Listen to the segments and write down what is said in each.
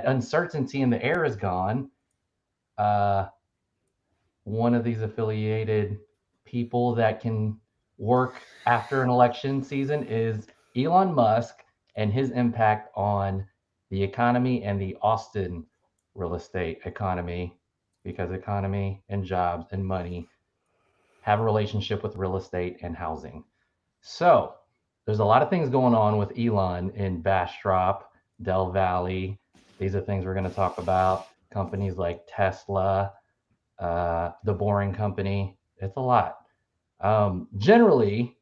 uncertainty in the air is gone, uh, one of these affiliated people that can work after an election season is Elon Musk and his impact on the economy and the Austin real estate economy, because economy and jobs and money have a relationship with real estate and housing. So there's a lot of things going on with Elon in Bastrop, Del Valley. These are things we're going to talk about. Companies like Tesla, the Boring Company. It's a lot. Generally,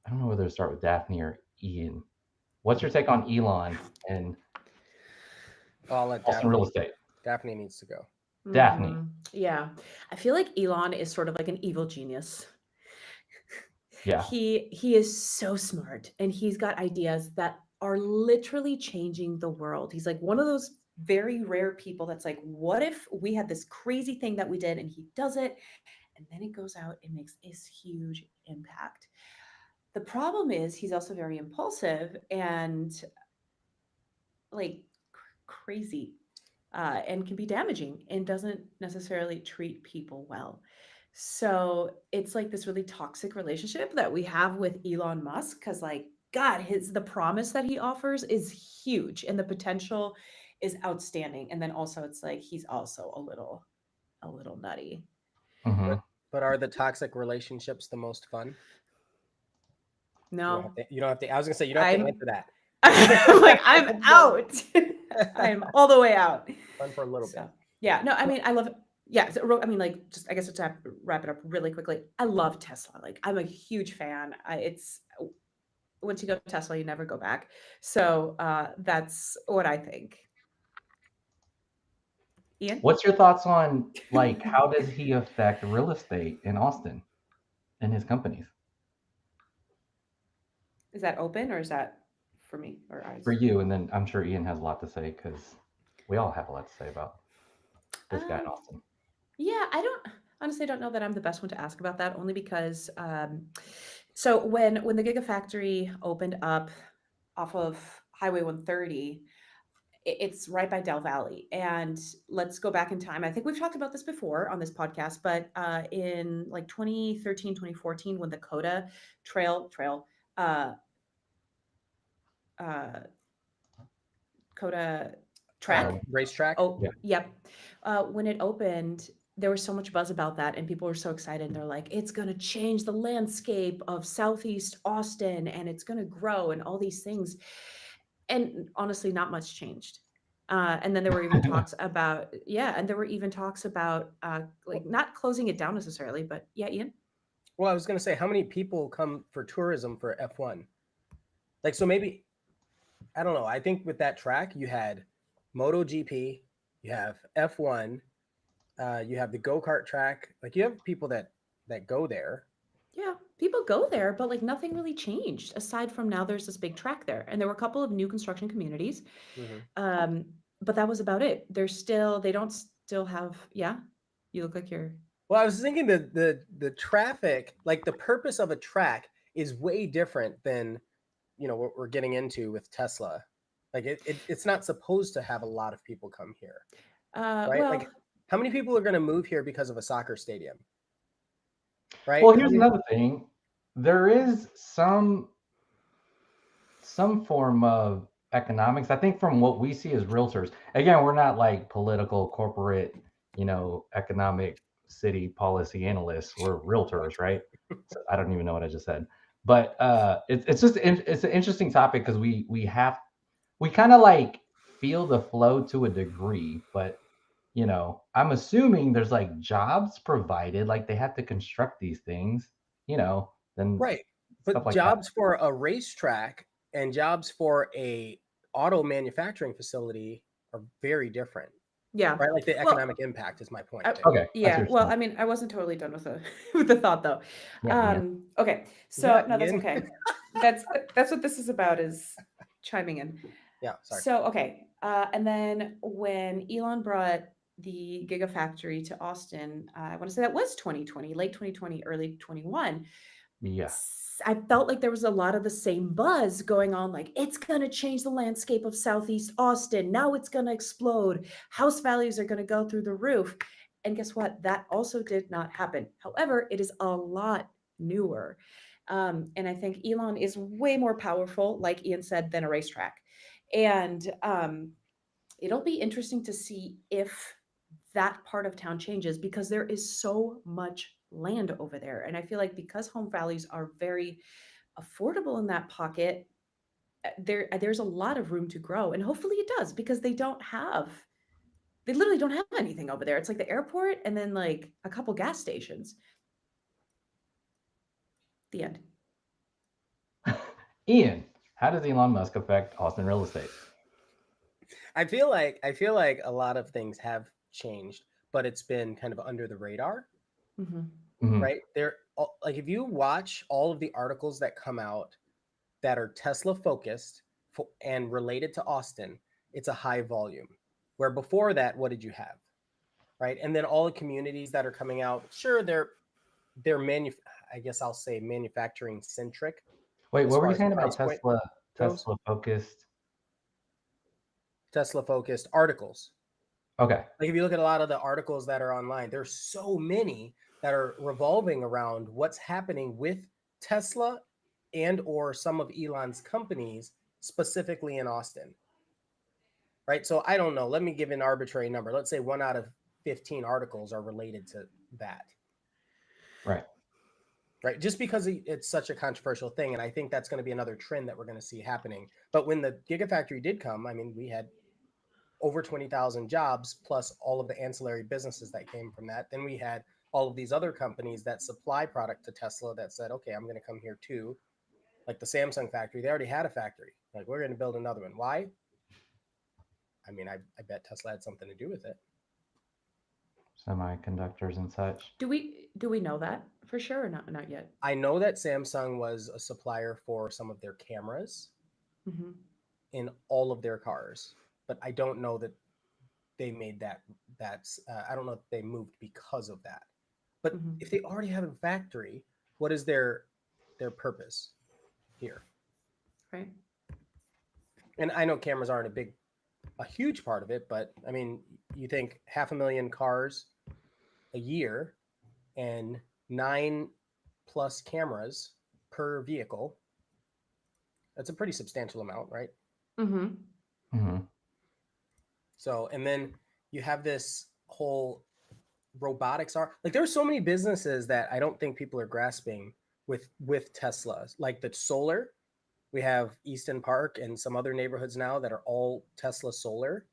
I don't know whether to start with Daphne or Ian. What's your take on Elon and I'll let Austin real Daphne. estate? Daphne needs to go. Daphne. Yeah. I feel like Elon is sort of like an evil genius. Yeah. He is so smart and he's got ideas that are literally changing the world. He's like one of those very rare people that's like, what if we had this crazy thing that we did and he does it and then it goes out and makes this huge impact. The problem is he's also very impulsive and like crazy and can be damaging and doesn't necessarily treat people well. So it's like this really toxic relationship that we have with Elon Musk because, like, God, his the promise that he offers is huge and the potential is outstanding. And then also, it's like he's also a little nutty. Hmm. But but are the toxic relationships the most fun? You don't No, have to. You don't have to. I was gonna say you don't have to I'm answer that. like I'm out. I'm all the way out. Fun for a little bit. So yeah, no, I mean, I love. Yeah, so, I mean, like, just I guess to wrap it up really quickly. I love Tesla. Like, I'm a huge fan. It's once you go to Tesla, you never go back. So that's what I think. Ian, What's your thoughts on, like, how does he affect real estate in Austin and his companies? is that open or is that for me or For eyes? you, and then I'm sure Ian has a lot to say because we all have a lot to say about this guy in Um, Austin. yeah, I don't honestly don't know that I'm the best one to ask about that only because so when the Gigafactory opened up off of Highway 130, it's right by Del Valley. And let's go back in time. I think we've talked about this before on this podcast, but in like 2013, 2014, when the Coda trail, uh, uh, Coda track. Uh, Racetrack. Oh, yeah. yep. When it opened, there was so much buzz about that, and people were so excited. And they're like, it's going to change the landscape of Southeast Austin, and it's going to grow, and all these things. And honestly, not much changed. And then there were even talks about, yeah, and there were even talks about Well, like not closing it down necessarily, but yeah, Ian. well, I was gonna say, how many people come for tourism for F1? Like, so maybe I don't know. I think with that track, you had MotoGP, you have F1, you have the go kart track. Like, you have people that go there. Yeah, people go there, but like nothing really changed aside from now there's this big track there, and there were a couple of new construction communities. Hmm. Um, but that was about it. They don't still have, yeah. You look like you're, Well, I was thinking the traffic, like the purpose of a track, is way different than what we're getting into with Tesla. Like it's not supposed to have a lot of people come here, right? well, Like how many people are going to move here because of a soccer stadium, right? Well, How here's many? another thing. There is some form of economics. I think from what we see as realtors, again, we're not like political, corporate, economic city policy analysts. We're realtors, right? So I don't even know what I just said, but it's just it's an interesting topic because we kind of like feel the flow to a degree, but I'm assuming there's like jobs provided, like they have to construct these things, then Right. stuff But like that. jobs for a racetrack and jobs for a auto manufacturing facility are very different, yeah. right? Like the Well, economic impact is my point there. Okay, I see yeah. what you're Well, saying. I mean, I wasn't totally done with the with the thought though. Yeah, Ian. Okay. Yeah, So no, that's Ian. okay. That's that's what this is about is chiming in. Yeah, sorry. So okay. And then when Elon brought the Gigafactory to Austin, I want to say that was 2020, late 2020, early 21. Yeah. I felt like there was a lot of the same buzz going on, like it's going to change the landscape of Southeast Austin. Now it's going to explode. House values are going to go through the roof. And guess what? That also did not happen. However, it is a lot newer. And I think Elon is way more powerful, like Ian said, than a racetrack. And it'll be interesting to see if that part of town changes because there is so much land over there. And I feel like because home values are very affordable in that pocket, there's a lot of room to grow. And hopefully it does because they literally don't have anything over there. It's like the airport and then like a couple gas stations. The end. Ian, how does Elon Musk affect Austin real estate? I feel like a lot of things have changed, but it's been kind of under the radar, right? Like if you watch all of the articles that come out that are Tesla focused and related to Austin, it's a high volume. Where before that, what did you have, right? And then all the communities that are coming out, sure, they're I guess I'll say manufacturing centric. Wait, what were you as saying far about as price point goes. Tesla focused? Tesla focused articles. Okay. Like if you look at a lot of the articles that are online, there's so many that are revolving around what's happening with Tesla and or some of Elon's companies, specifically in Austin. Right. So I don't know. Let me give an arbitrary number. Let's say 1 out of 15 articles are related to that. Right. Right. Just because it's such a controversial thing. And I think that's going to be another trend that we're going to see happening. But when the Gigafactory did come, I mean, we had over 20,000 jobs plus all of the ancillary businesses that came from that. Then we had all of these other companies that supply product to Tesla that said, okay, I'm going to come here too. Like the Samsung factory, they already had a factory. Like we're going to build another one. Why? I mean, I bet Tesla had something to do with it. Semiconductors and such. Do we know that for sure or not yet? I know that Samsung was a supplier for some of their cameras in all of their cars, but I don't know that they made that. I don't know if they moved because of that. But if they already have a factory, what is their purpose here? Right. And I know cameras aren't a huge part of it, but I mean, you think 500,000 cars a year and 9+ cameras per vehicle. That's a pretty substantial amount, right? So, and then you have this whole robotics like there's so many businesses that I don't think people are grasping with Tesla, like the solar. We have Easton Park and some other neighborhoods now that are all Tesla solar.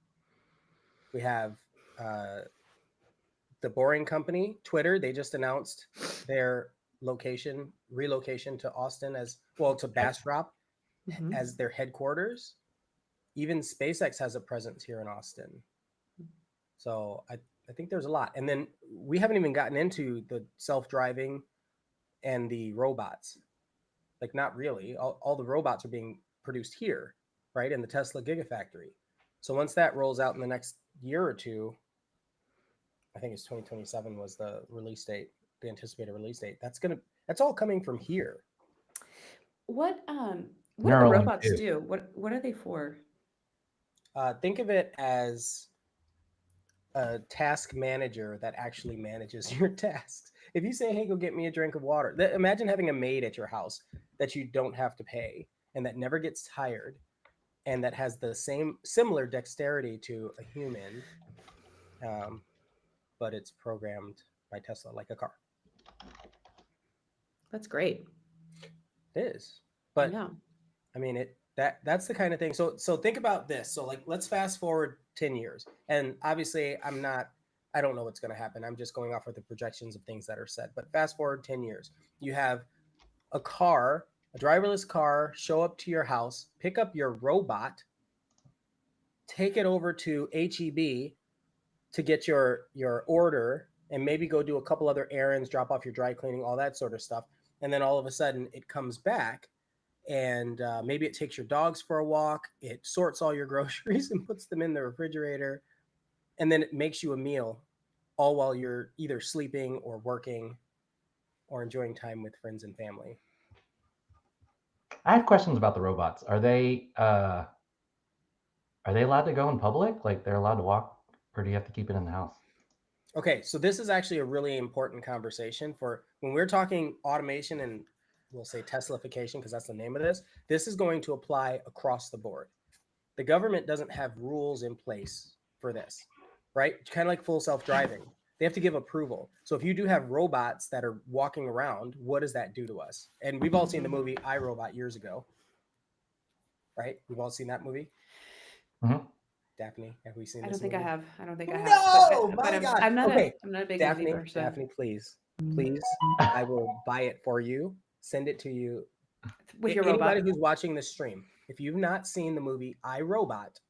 We have the Boring Company, Twitter. They just announced their relocation to Austin to Bastrop as their headquarters. Even SpaceX has a presence here in Austin. So I think there's a lot. And then we haven't even gotten into the self-driving and the robots. Like not really. All the robots are being produced here, right? In the Tesla Gigafactory. So once that rolls out in the next year or two, I think it's 2027 was the release date, the anticipated release date. That's all coming from here. What do the robots do? What are they for? Think of it as a task manager that actually manages your tasks. If you say, hey, go get me a drink of water, imagine having a maid at your house that you don't have to pay and that never gets tired and that has the similar dexterity to a human, but it's programmed by Tesla like a car. That's great. It is. But I mean, that's the kind of thing. So think about this. So like, let's fast forward 10 years. And obviously I don't know what's going to happen. I'm just going off of the projections of things that are said, but fast forward 10 years, you have a driverless car, show up to your house, pick up your robot, take it over to HEB to get your order and maybe go do a couple other errands, drop off your dry cleaning, all that sort of stuff. And then all of a sudden it comes back and maybe it takes your dogs for a walk. It sorts all your groceries and puts them in the refrigerator. And then it makes you a meal all while you're either sleeping or working or enjoying time with friends and family. I have questions about the robots. Are they allowed to go in public? Like they're allowed to walk, or do you have to keep it in the house? Okay, so this is actually a really important conversation for when we're talking automation and we'll say TESLAFICATION because that's the name of this. This is going to apply across the board. The government doesn't have rules in place for this, right? Kind of like full self-driving. They have to give approval. So if you do have robots that are walking around, what does that do to us? And we've all seen the movie iRobot years ago, right? We've all seen that movie. Mm-hmm. Daphne, have we seen I this don't think movie? I have. I don't think I have. No, But my God. I'm not Okay, I'm not a big movie Daphne, person. Daphne, please, I will buy it for you. Send it to you. With your Anybody robot. who's watching this stream, if you've not seen the movie iRobot,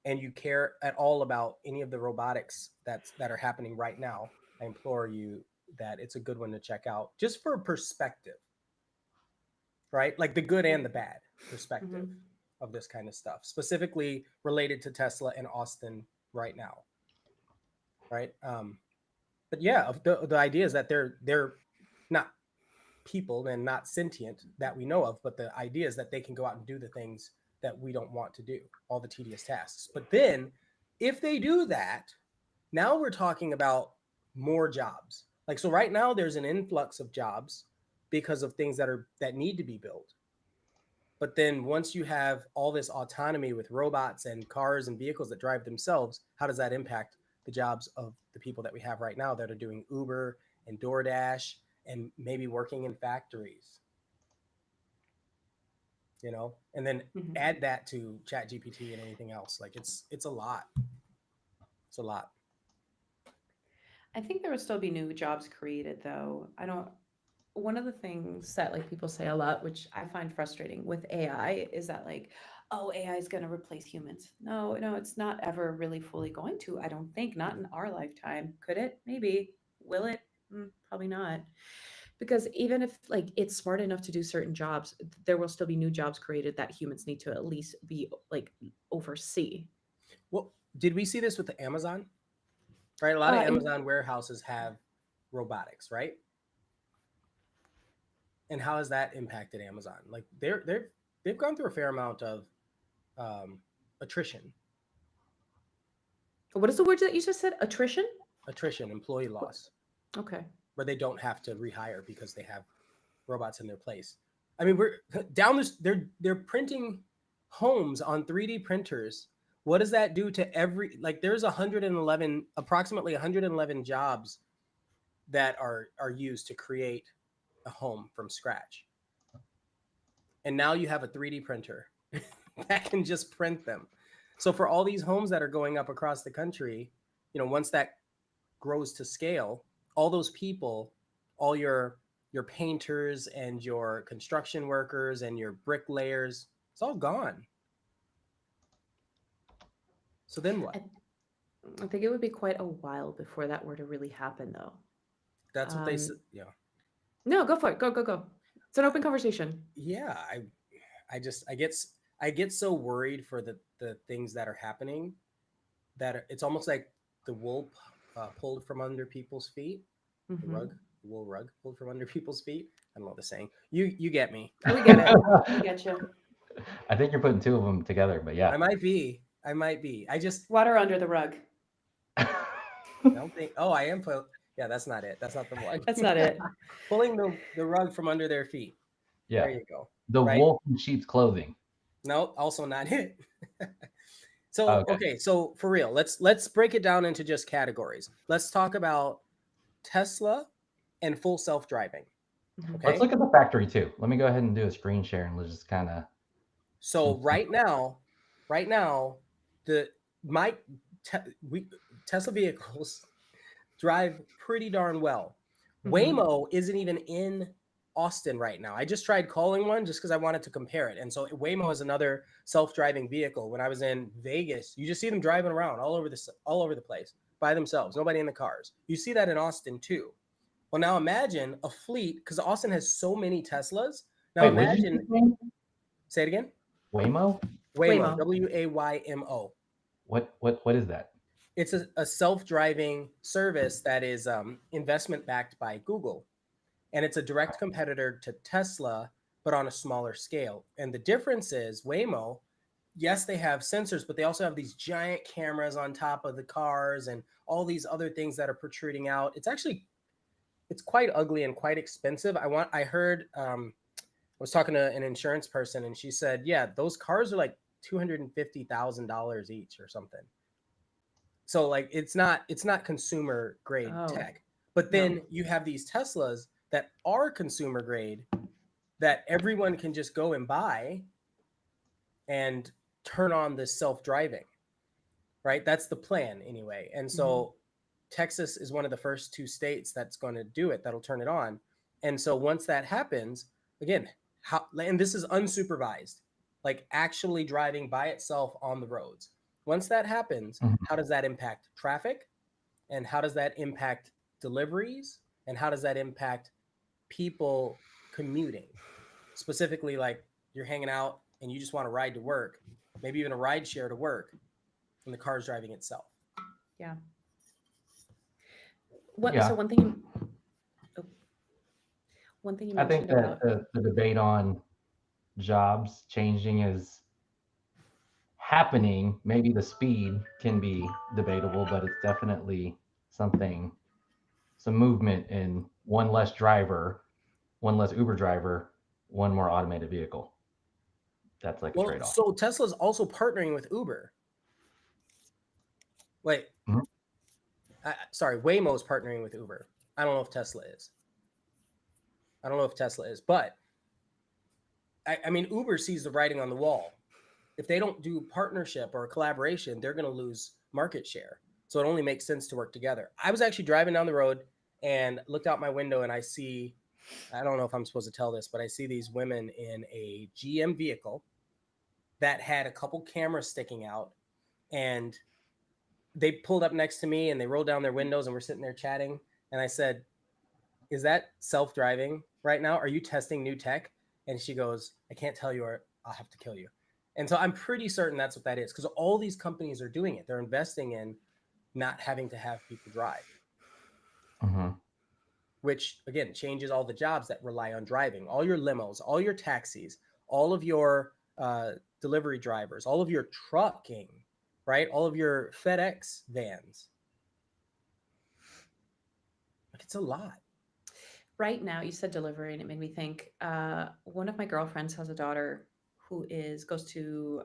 and you care at all about any of the robotics that are happening right now, I implore you that it's a good one to check out, just for perspective, right? Like the good and the bad perspective of this kind of stuff, specifically related to Tesla and Austin right now, right? But yeah, the idea is that they're not people and not sentient that we know of, but the idea is that they can go out and do the things that we don't want to do, all the tedious tasks. But then if they do that, now we're talking about more jobs. Like, so right now there's an influx of jobs because of things that need to be built. But then once you have all this autonomy with robots and cars and vehicles that drive themselves, how does that impact the jobs of the people that we have right now that are doing Uber and DoorDash and maybe working in factories? You know, and then add that to Chat GPT and anything else. Like it's a lot. It's a lot. I think there will still be new jobs created though. I don't One of the things that like people say a lot, which I find frustrating with AI, is that like, oh, AI is going to replace humans. No, no, it's not ever really fully going to. I don't think, not in our lifetime. Could it? Maybe. Will it? Probably not. Because even if like it's smart enough to do certain jobs, there will still be new jobs created that humans need to at least be like oversee. Well, did we see this with the Amazon? Right, a lot of In Amazon warehouses have robotics, right? And how has that impacted Amazon? Like they've gone through a fair amount of attrition, What is the word that you just said? Attrition? employee loss, Okay. where they don't have to rehire because they have robots in their place. I mean, we're down this. They're printing homes on 3D printers. What does that do to every? Like, there's approximately 111 jobs that are used to create a home from scratch. And now you have a 3D printer that can just print them. So for all these homes that are going up across the country, you know, once that grows to scale, all those people, all your painters and your construction workers and your bricklayers, it's all gone. So then what? I think it would be quite a while before that were to really happen, though. That's what they said. Yeah. No, go for it. Go, go, go. It's an open conversation. Yeah. I get so worried for the things that are happening that it's almost like the wool pulled from under people's feet. The wool rug pulled from under people's feet. I don't know what the saying. You get me. We get it. We get you. I think you're putting two of them together, but yeah. I might be. I just Water under the rug. I don't think. Oh, I am. Yeah, that's not it. That's not the one. That's not it. Pulling the rug from under their feet. Yeah. There you go. The right? wolf in sheep's clothing. No, also not it. So okay, so for real, let's break it down into just categories. Let's talk about Tesla and full self-driving. Okay. Let's look at the factory too. Let me go ahead and do a screen share and let's just kind of. So right now, Tesla vehicles drive pretty darn well. Waymo isn't even in Austin right now. I just tried calling one just because I wanted to compare it. And so Waymo is another self-driving vehicle. When I was in Vegas, you just see them driving around all over the place by themselves, nobody in the cars. You see that in Austin too. Well, now imagine a fleet, because Austin has so many Teslas. Now imagine. Say it again. Waymo. Waymo. Waymo. What is that? It's a self-driving service that is investment backed by Google, and it's a direct competitor to Tesla but on a smaller scale. And the difference is Waymo, yes, they have sensors, but they also have these giant cameras on top of the cars and all these other things that are protruding out. It's quite ugly and quite expensive. I heard, I was talking to an insurance person and she said, yeah, those cars are like $250,000 each or something. So like it's not consumer grade tech. But then you have these Teslas that are consumer grade that everyone can just go and buy and turn on this self-driving, right? That's the plan anyway. And so Texas is one of the first 2 states that's going to do it, that'll turn it on. And so once that happens, again, and this is unsupervised, like actually driving by itself on the roads. Once that happens, how does that impact traffic? And how does that impact deliveries? And how does that impact people commuting? Specifically, like you're hanging out and you just want to ride to work, maybe even a ride share to work, and the car's driving itself. Yeah. So one thing you mentioned, I think that the debate on jobs changing is happening. Maybe the speed can be debatable, but it's definitely some movement in one less driver, one less Uber driver, one more automated vehicle. That's like a trade-off. So Tesla's also partnering with Uber. Wait, sorry, Waymo's partnering with Uber. I don't know if Tesla is. But I mean, Uber sees the writing on the wall. If they don't do partnership or collaboration, they're going to lose market share. So it only makes sense to work together. I was actually driving down the road and looked out my window and I don't know if I'm supposed to tell this, but I see these women in a GM vehicle that had a couple cameras sticking out, and they pulled up next to me and they rolled down their windows and we're sitting there chatting. And I said, is that self-driving right now? Are you testing new tech? And she goes, I can't tell you or I'll have to kill you. And so I'm pretty certain that's what that is, because all these companies are doing it. They're investing in not having to have people drive, which again changes all the jobs that rely on driving. All your limos, all your taxis, all of your delivery drivers, all of your trucking, right? All of your FedEx vans. Like, it's a lot. Right now, you said delivery, and it made me think. One of my girlfriends has a daughter who goes to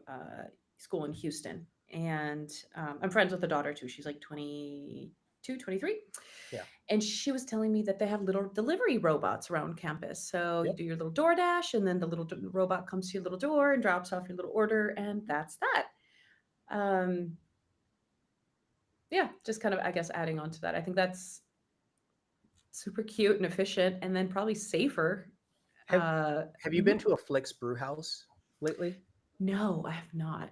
school in Houston, and I'm friends with the daughter too. She's like 22, 23. Yeah. And she was telling me that they have little delivery robots around campus. So you do your little DoorDash, and then the little robot comes to your little door and drops off your little order, and that's that. Yeah, just kind of, I guess, adding on to that. I think that's super cute and efficient, and then probably safer. Have you been to a Flick's Brew House lately? No, I have not.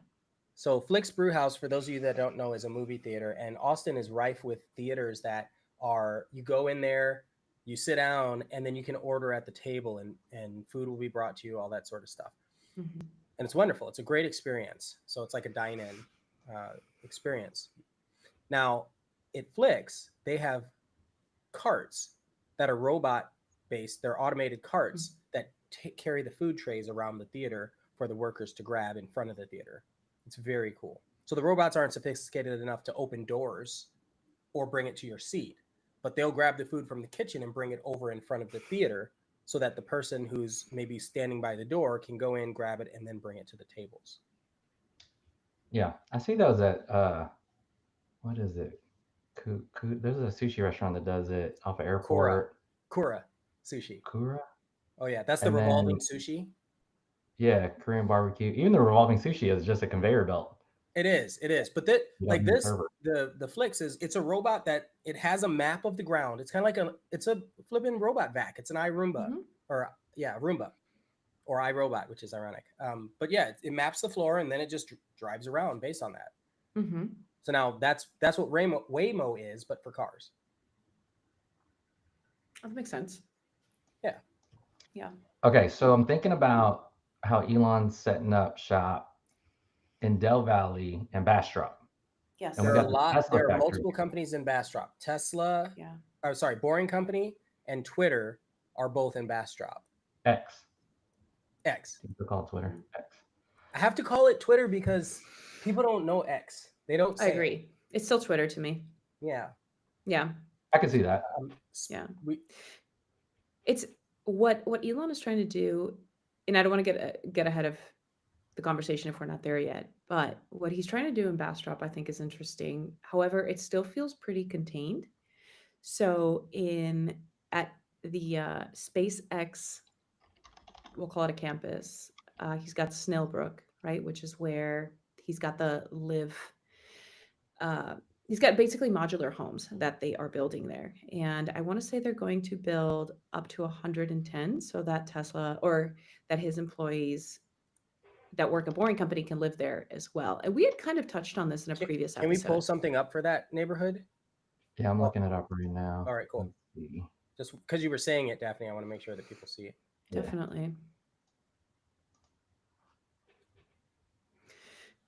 So Flick's Brew House, for those of you that don't know, is a movie theater, and Austin is rife with theaters that are, you go in there, you sit down, and then you can order at the table, and food will be brought to you, all that sort of stuff. And it's wonderful. It's a great experience. So it's like a dine-in experience. Now, at Flick's, they have carts that are robot-based. They're automated carts that carry the food trays around the theater for the workers to grab in front of the theater. It's very cool. So the robots aren't sophisticated enough to open doors or bring it to your seat, but they'll grab the food from the kitchen and bring it over in front of the theater so that the person who's maybe standing by the door can go in, grab it, and then bring it to the tables. Yeah, I see those at, what is it? There's a sushi restaurant that does it off of airport. Kura sushi. Kura? Oh yeah, that's the revolving sushi. Yeah, Korean barbecue. Even the revolving sushi is just a conveyor belt. It is. But the Flicks it's a robot that it has a map of the ground. It's kind of like it's a flipping robot vac. It's an iRoomba Roomba or iRobot, which is ironic. But yeah, it maps the floor and then it just drives around based on that. So now that's what Waymo is, but for cars. That makes sense. Yeah. Okay, so I'm thinking about how Elon's setting up shop in Del Valley and Bastrop. Yes. And There are multiple companies in Bastrop. Tesla, Boring Company, and Twitter are both in Bastrop. X. X. People call Twitter X. I have to call it Twitter because people don't know X. They don't I say agree. it. It's still Twitter to me. Yeah. Yeah. I can see that. Yeah. We, It's what Elon is trying to do, and I don't want to get ahead of the conversation if we're not there yet. But what he's trying to do in Bastrop, I think, is interesting. However, it still feels pretty contained. So at the SpaceX, we'll call it a campus. He's got Snellbrook, right, which is where he's got the live. He's got basically modular homes that they are building there, and I want to say they're going to build up to 110, so that Tesla or that his employees that work at Boring Company can live there as well. And we had kind of touched on this in a previous can we episode. pull something up for that neighborhood? Yeah, I'm looking it up right now. All right, cool. Let's see. Just because you were saying it, Daphne, I want to make sure that people see it. Yeah. Definitely.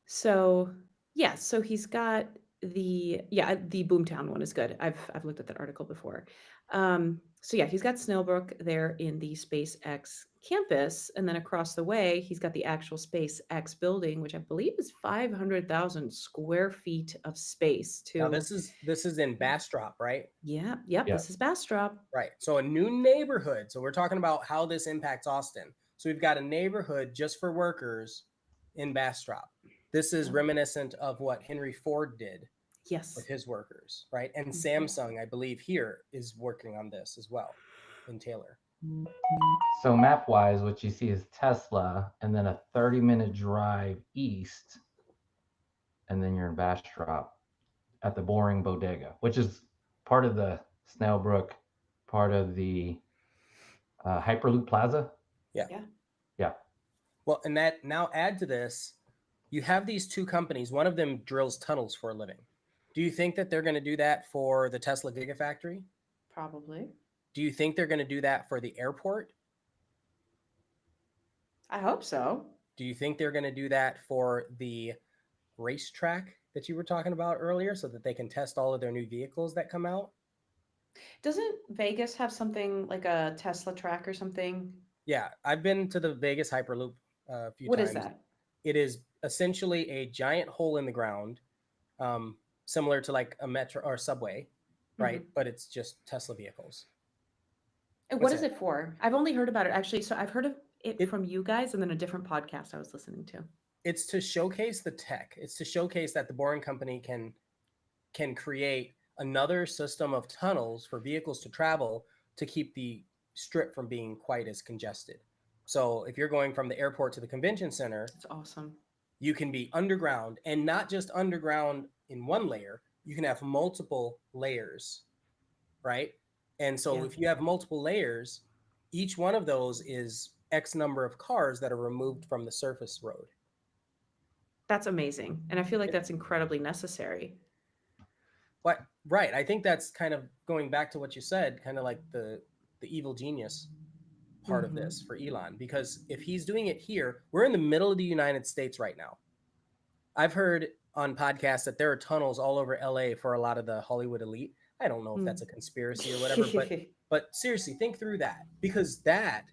So yeah, so he's got the Boomtown one is good. I've looked at that article before. So yeah, he's got Snellbrook there in the SpaceX campus, and then across the way, he's got the actual SpaceX building, which I believe is 500,000 square feet of space. Now this is in Bastrop, right? Yep. Yeah. This is Bastrop. Right. So a new neighborhood. So we're talking about how this impacts Austin. So we've got a neighborhood just for workers in Bastrop. This is Yeah. reminiscent of what Henry Ford did Yes. with his workers, right? And Mhm. Samsung, I believe, here is working on this as well in Taylor. So map-wise, what you see is Tesla, and then a 30-minute drive east, and then you're in Bastrop at the Boring Bodega, which is part of the Snellbrook, part of the Hyperloop Plaza. Yeah. Yeah. Yeah. Well, and that now add to this, you have these two companies. One of them drills tunnels for a living. Do you think that they're going to do that for the Tesla Gigafactory? Probably. Do you think they're going to do that for the airport? I hope so. Do you think they're going to do that for the racetrack that you were talking about earlier so that they can test all of their new vehicles that come out? Doesn't Vegas have something like a Tesla track or something? Yeah, I've been to the Vegas Hyperloop a few What times. is that? It is essentially a giant hole in the ground, similar to like a metro or subway, right? Mhm. But it's just Tesla vehicles. And What's what is that? it for? I've only heard about it actually. So I've heard of it It- from you guys and then a different podcast I was listening to. It's to showcase the tech. It's to showcase that the Boring Company can create another system of tunnels for vehicles to travel to keep the strip from being quite as congested. So if you're going from the airport to the convention center, It's awesome. you can be underground, and not just underground in one layer. You can have multiple layers, right? And so Yeah. if you have multiple layers, each one of those is X number of cars that are removed from the surface road. That's amazing. And I feel like that's incredibly necessary. What? Right. I think that's kind of going back to what you said, kind of like the evil genius part of this for Elon, because if he's doing it here, we're in the middle of the United States right now. I've heard on podcasts that there are tunnels all over LA for a lot of the Hollywood elite. I don't know if that's a conspiracy or whatever, but seriously, think through that, because that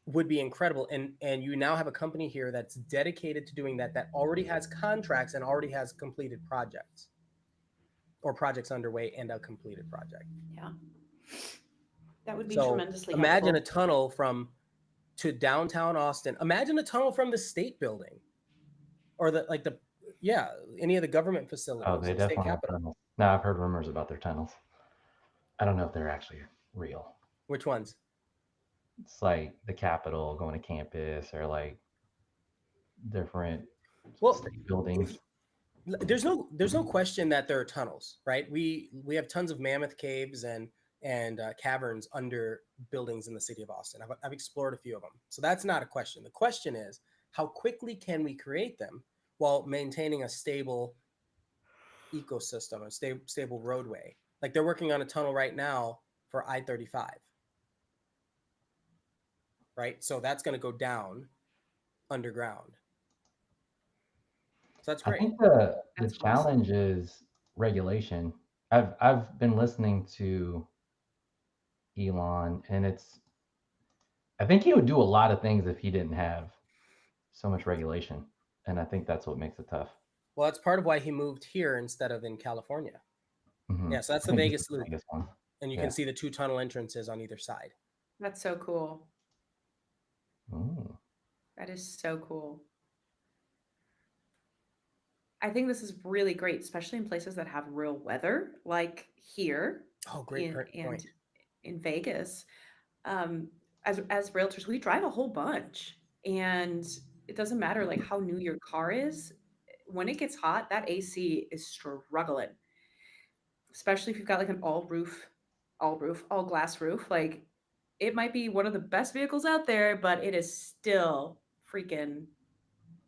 would be incredible. And you now have a company here that's dedicated to doing that, that already has contracts and already has completed projects or projects underway and a completed project. Yeah. That would be So tremendously imagine a helpful. tunnel to downtown Austin. Imagine a tunnel from the state building or any of the government facilities. Oh, they state definitely have capitol. tunnels. Now I've heard rumors about their tunnels. I don't know if they're actually real. Which ones? It's like the Capitol going to campus, or like different state buildings. There's no question that there are tunnels, right? We have tons of mammoth caves and caverns under buildings in the city of Austin. I've explored a few of them, so that's not a question. The question is, how quickly can we create them while maintaining a stable ecosystem, a stable roadway? Like they're working on a tunnel right now for I-35, right? So that's going to go down underground. So that's I great. think the That's challenge is regulation. I've been listening to Elon, and I think he would do a lot of things if he didn't have so much regulation, and I think that's what makes it tough. Well, that's part of why he moved here instead of in California. Mhm. Yeah, so that's I the think this is Vegas the loop, biggest one. and you Yeah. can see the 2 tunnel entrances on either side. That's so cool. Ooh. That is so cool. I think this is really great, especially in places that have real weather, like here Oh, great and point. in Vegas. As realtors, we drive a whole bunch, and it doesn't matter like how new your car is. When it gets hot, that AC is struggling, especially if you've got like an all glass roof. Like it might be one of the best vehicles out there, but it is still freaking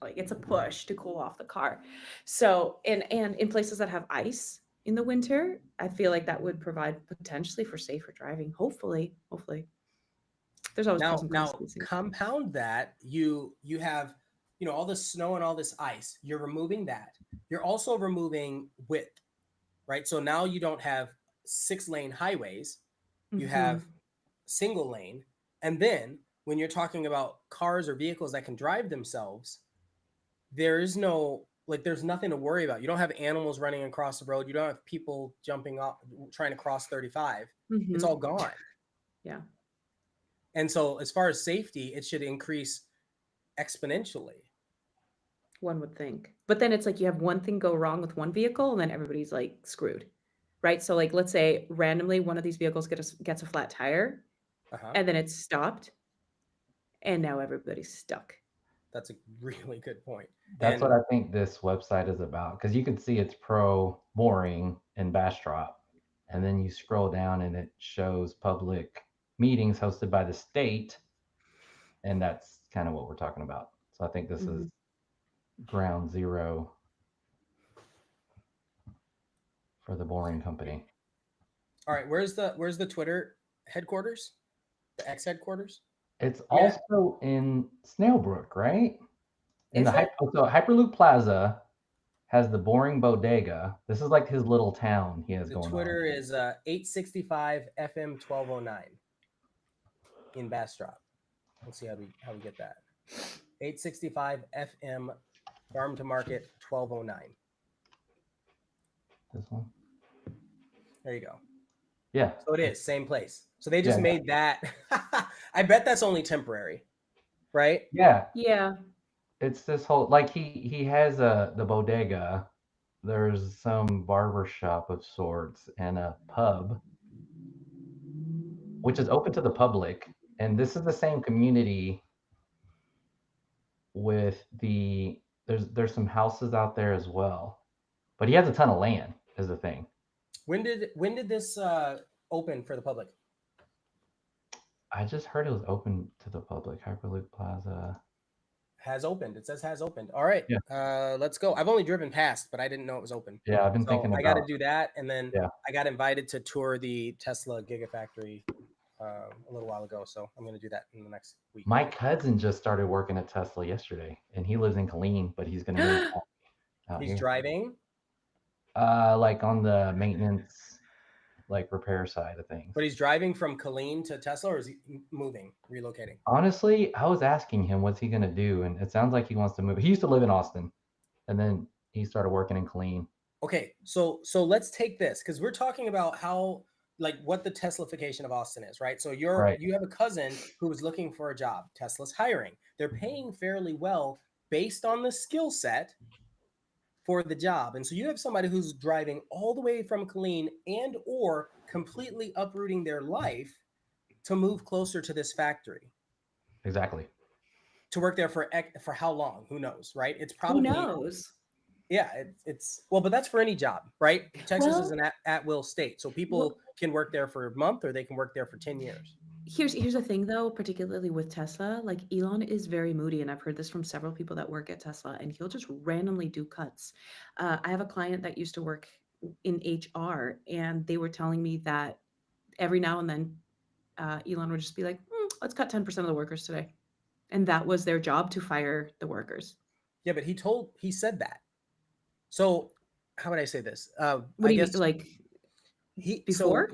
like it's a push to cool off the car. So and in places that have ice in the winter, I feel like that would provide potentially for safer driving. Hopefully. There's always pros and cons Now to these things. compound that, you have, all this snow and all this ice. You're removing that. You're also removing width, right? So now you don't have 6-lane highways. You have Mhm. single lane. And then when you're talking about cars or vehicles that can drive themselves, there's nothing to worry about. You don't have animals running across the road. You don't have people jumping off trying to cross 35. It's Mhm. all gone. Yeah. And so as far as safety, it should increase exponentially. One would think. But then it's like you have one thing go wrong with one vehicle and then everybody's like screwed. Right? So like let's say randomly one of these vehicles gets a flat tire Uh-huh. and then it's stopped and now everybody's stuck. That's a really good point. That's And what I think this website is about, because you can see it's pro boring and Bastrop, and then you scroll down and it shows public meetings hosted by the state, and that's kind of what we're talking about. So I think this is ground zero for the boring company. all right, where's the Twitter headquarters? The X headquarters? It's Yeah. also in Snailbrook, right? In Is the it? so Hyperloop Plaza has the boring bodega. This is like his little town he has The going Twitter on. is 865 FM 1209 in Bastrop. Let's see how we get that. 865 FM Farm to Market 1209. This one? There you go. Yeah. So it is same place. So they just Yeah. made that. I bet that's only temporary, right? Yeah. Yeah. It's this whole, like, he has the bodega. There's some barber shop of sorts and a pub, which is open to the public. And this is the same community with there's some houses out there as well. But he has a ton of land, is the thing. When did this open for the public? I just heard it was open to the public. Hyperloop Plaza. Has opened. It says has opened. All right. Yeah. Let's go. I've only driven past, but I didn't know it was open. Yeah, I've been So thinking I got to about. do that, and then Yeah. I got invited to tour the Tesla Gigafactory a little while ago. So I'm going to do that in the next week. My cousin just started working at Tesla yesterday, and he lives in Killeen, but he's going to move out He's here. driving. Like on the maintenance, like repair side of things. But he's driving from Killeen to Tesla, or is he moving, relocating? Honestly, I was asking him what's he going to do, and it sounds like he wants to move. He used to live in Austin, and then he started working in Killeen. Okay, so let's take this, because we're talking about how, like, what the Teslafication of Austin is, right? So you have a cousin who is looking for a job. Tesla's hiring. They're paying fairly well based on the skill set for the job. And so you have somebody who's driving all the way from Killeen and or completely uprooting their life to move closer to this factory. Exactly. To work there for how long? Who knows, right? It's Who probably knows? Yeah, it's well, but that's for any job, right? Texas is an at-will state, so people can work there for a month or they can work there for 10 years. Here's the thing though, particularly with Tesla, like Elon is very moody, and I've heard this from several people that work at Tesla, and he'll just randomly do cuts. I have a client that used to work in HR, and they were telling me that every now and then Elon would just be like, let's cut 10% of the workers today. And that was their job, to fire the workers. Yeah, but he said that. So how would I say this? What do you mean, like he before?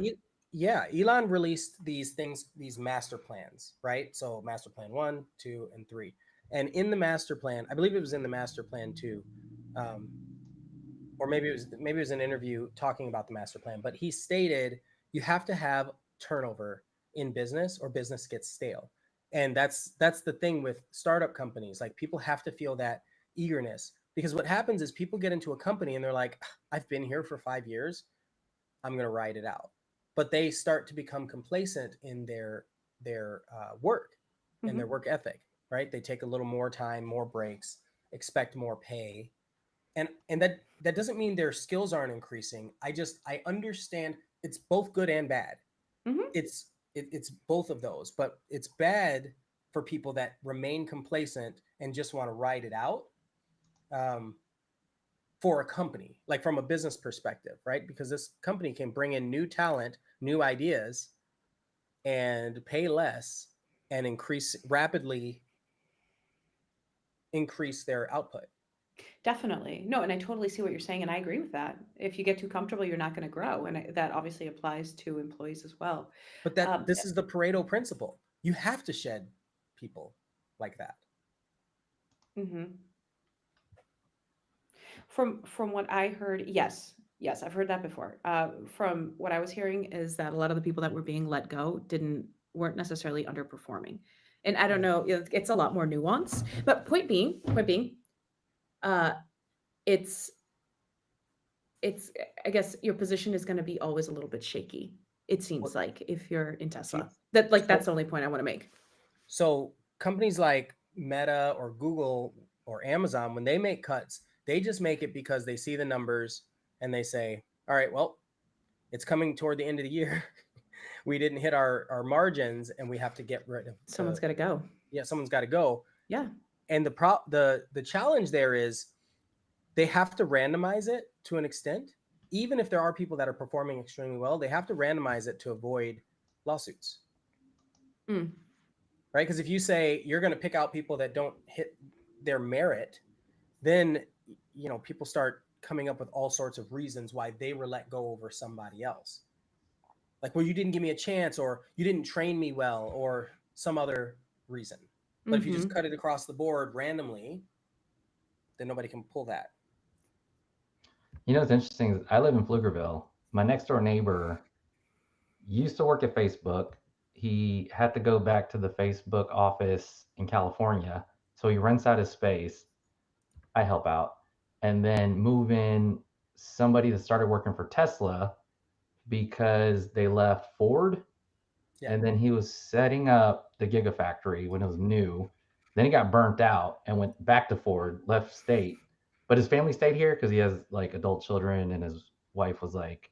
Yeah, Elon released these things, these master plans, right? So master plan 1, 2, and 3. And in the master plan, I believe it was in the master plan 2, um, or maybe it was an interview talking about the master plan. But he stated you have to have turnover in business, or business gets stale. And that's the thing with startup companies. Like, people have to feel that eagerness, because what happens is people get into a company and they're like, I've been here for 5 years. I'm going to ride it out. But they start to become complacent in their work and their work ethic, right? They take a little more time, more breaks, expect more pay, and that doesn't mean their skills aren't increasing. I understand it's both good and bad. Mhm. It's both of those, but it's bad for people that remain complacent and just want to ride it out. Um, for a company, like from a business perspective, right? Because this company can bring in new talent, new ideas, and pay less and rapidly increase their output. Definitely. No, and I totally see what you're saying, and I agree with that. If you get too comfortable, you're not going to grow, and that obviously applies to employees as well. But this is the Pareto principle. You have to shed people like that. Mhm. From what I heard, yes, I've heard that before. From what I was hearing is that a lot of the people that were being let go weren't necessarily underperforming, and I don't know, it's a lot more nuanced. But point being, uh, it's it's I guess your position is going to be always a little bit shaky. It seems like if you're in Tesla, that's So, the only point I want to make. so companies like Meta or Google or Amazon, when they make cuts, they just make it because they see the numbers and they say, all right, well, it's coming toward the end of the year. We didn't hit our margins and we have to get rid of Someone's got to go. Yeah, someone's got to go. Yeah. And the challenge there is they have to randomize it to an extent. Even if there are people that are performing extremely well, they have to randomize it to avoid lawsuits. Mm. Right? Because if you say you're going to pick out people that don't hit their merit, then people start coming up with all sorts of reasons why they were let go over somebody else. Like, well, you didn't give me a chance, or you didn't train me well, or some other reason. But if you just cut it across the board randomly, then nobody can pull that. You know what's interesting is I live in Pflugerville. My next door neighbor used to work at Facebook. He had to go back to the Facebook office in California. So he rents out his space. I help out. And then move in somebody that started working for Tesla because they left Ford. Yeah. And then he was setting up the Gigafactory when it was new. Then he got burnt out and went back to Ford, left state. But his family stayed here because he has like adult children, and his wife was like,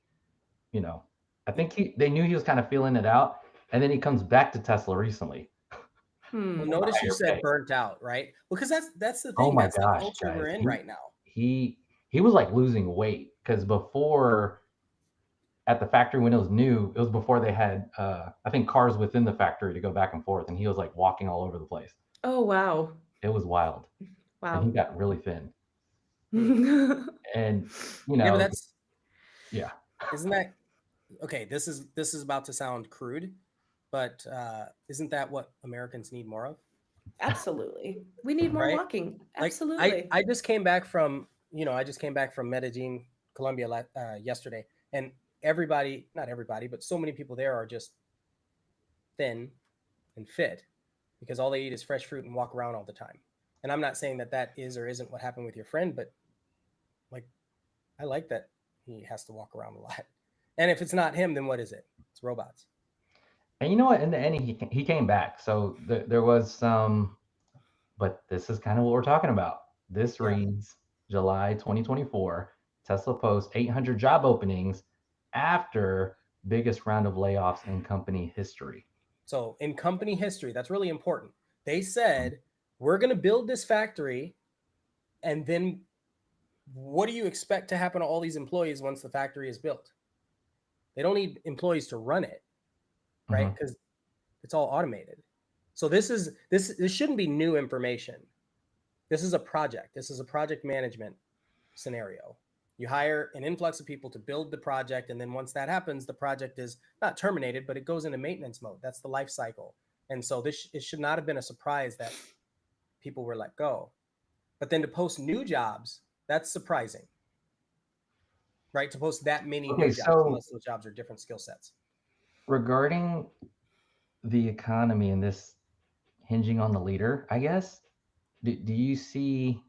you know, I think they knew he was kind of feeling it out. And then he comes back to Tesla recently. Well, notice you said burnt out, right? Because that's the Oh thing. my That's the gosh, culture guys. we're in right now. He was like losing weight because before at the factory when it was new, it was before they had I think cars within the factory to go back and forth, and he was like walking all over the place. Oh, wow. It was wild. And he Wow. got really thin. And Yeah, but yeah. isn't that okay? This is about to sound crude, but isn't that what Americans need more of? Absolutely. We need more Right? walking. Like, Absolutely. I just came back from Medellin, Colombia yesterday, and everybody, not everybody, but so many people there are just thin and fit because all they eat is fresh fruit and walk around all the time. And I'm not saying that is or isn't what happened with your friend, but like, I like that he has to walk around a lot. And if it's not him, then what is it? It's robots. And you know what? In the end, he came back. So there was some, but this is kind of what we're talking about. This reads July 2024. Tesla posts 800 job openings after biggest round of layoffs in company history. So in company history, that's really important. They said, we're going to build this factory, and then what do you expect to happen to all these employees once the factory is built? They don't need employees to run it, right? Because it's all automated. So this shouldn't be new information. This is a project. This is a project management scenario. You hire an influx of people to build the project, and then once that happens, the project is not terminated, but it goes into maintenance mode. That's the life cycle. And so it should not have been a surprise that people were let go. But then to post new jobs, that's surprising, right? To post that many new Okay, jobs, so unless those jobs are different skill sets. regarding the economy and this hinging on the leader, I guess, do you see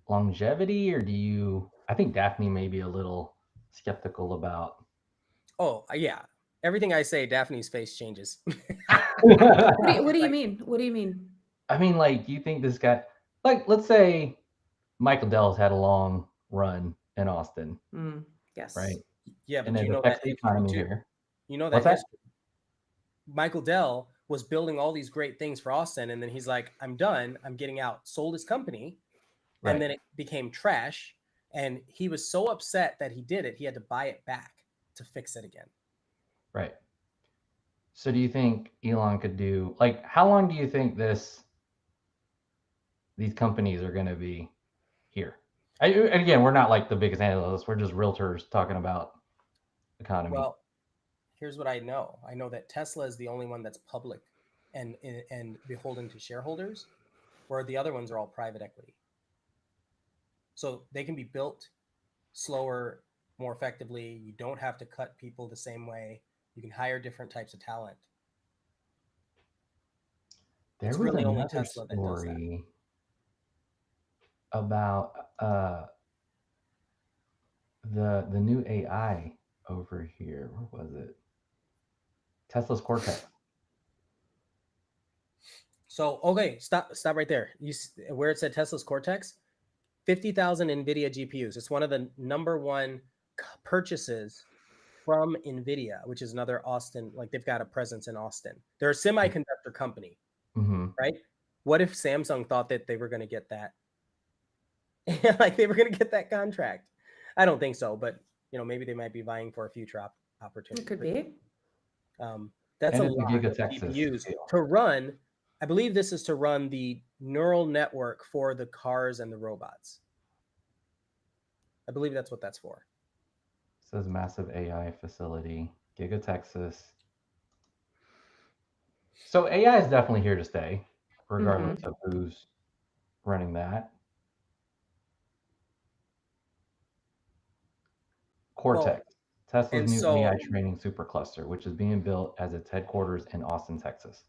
longevity, or do you? I think Daphne may be a little skeptical about. Oh, yeah. Everything I say, Daphne's face changes. What do you Like, mean? What do you mean? I mean, like, you think this guy, like, let's say Michael Dell's had a long run in Austin, Yes. right? yeah, And but it you know affects that the history economy too. here. You know What's that that? history. Michael Dell was building all these great things for Austin, and then he's like, I'm done. I'm getting out. Sold his company, and Right. then it became trash. And he was so upset that he did it, he had to buy it back to fix it again. Right. So do you think Elon could do, like, how long do you think these companies are going to be here? And again, we're not like the biggest analysts. We're just realtors talking about economy. Well, here's what I know. I know that Tesla is the only one that's public and beholden to shareholders, where the other ones are all private equity. So they can be built slower, more effectively. You don't have to cut people the same way. You can hire different types of talent. There It's was really only another Tesla that does that. story about the new AI over here. Where was it? Tesla's Cortex. So, okay, stop right there. Where it said Tesla's Cortex, 50,000 NVIDIA GPUs. It's one of the number one purchases from NVIDIA, which is another Austin, like they've got a presence in Austin. They're a semiconductor company, right? What if Samsung thought that they were going to get that? Like they were going to get that contract? I don't think so, but maybe they might be vying for a future opportunity. It could be. That's And a it's a lot of Gigafactory GPUs deal. to run. I believe this is to run the neural network for the cars and the robots. I believe that's what that's for. It says massive AI facility, Giga Texas. So AI is definitely here to stay, regardless of who's running that. Cortex, Tesla's And new so, AI training supercluster, which is being built as its headquarters in Austin, Texas.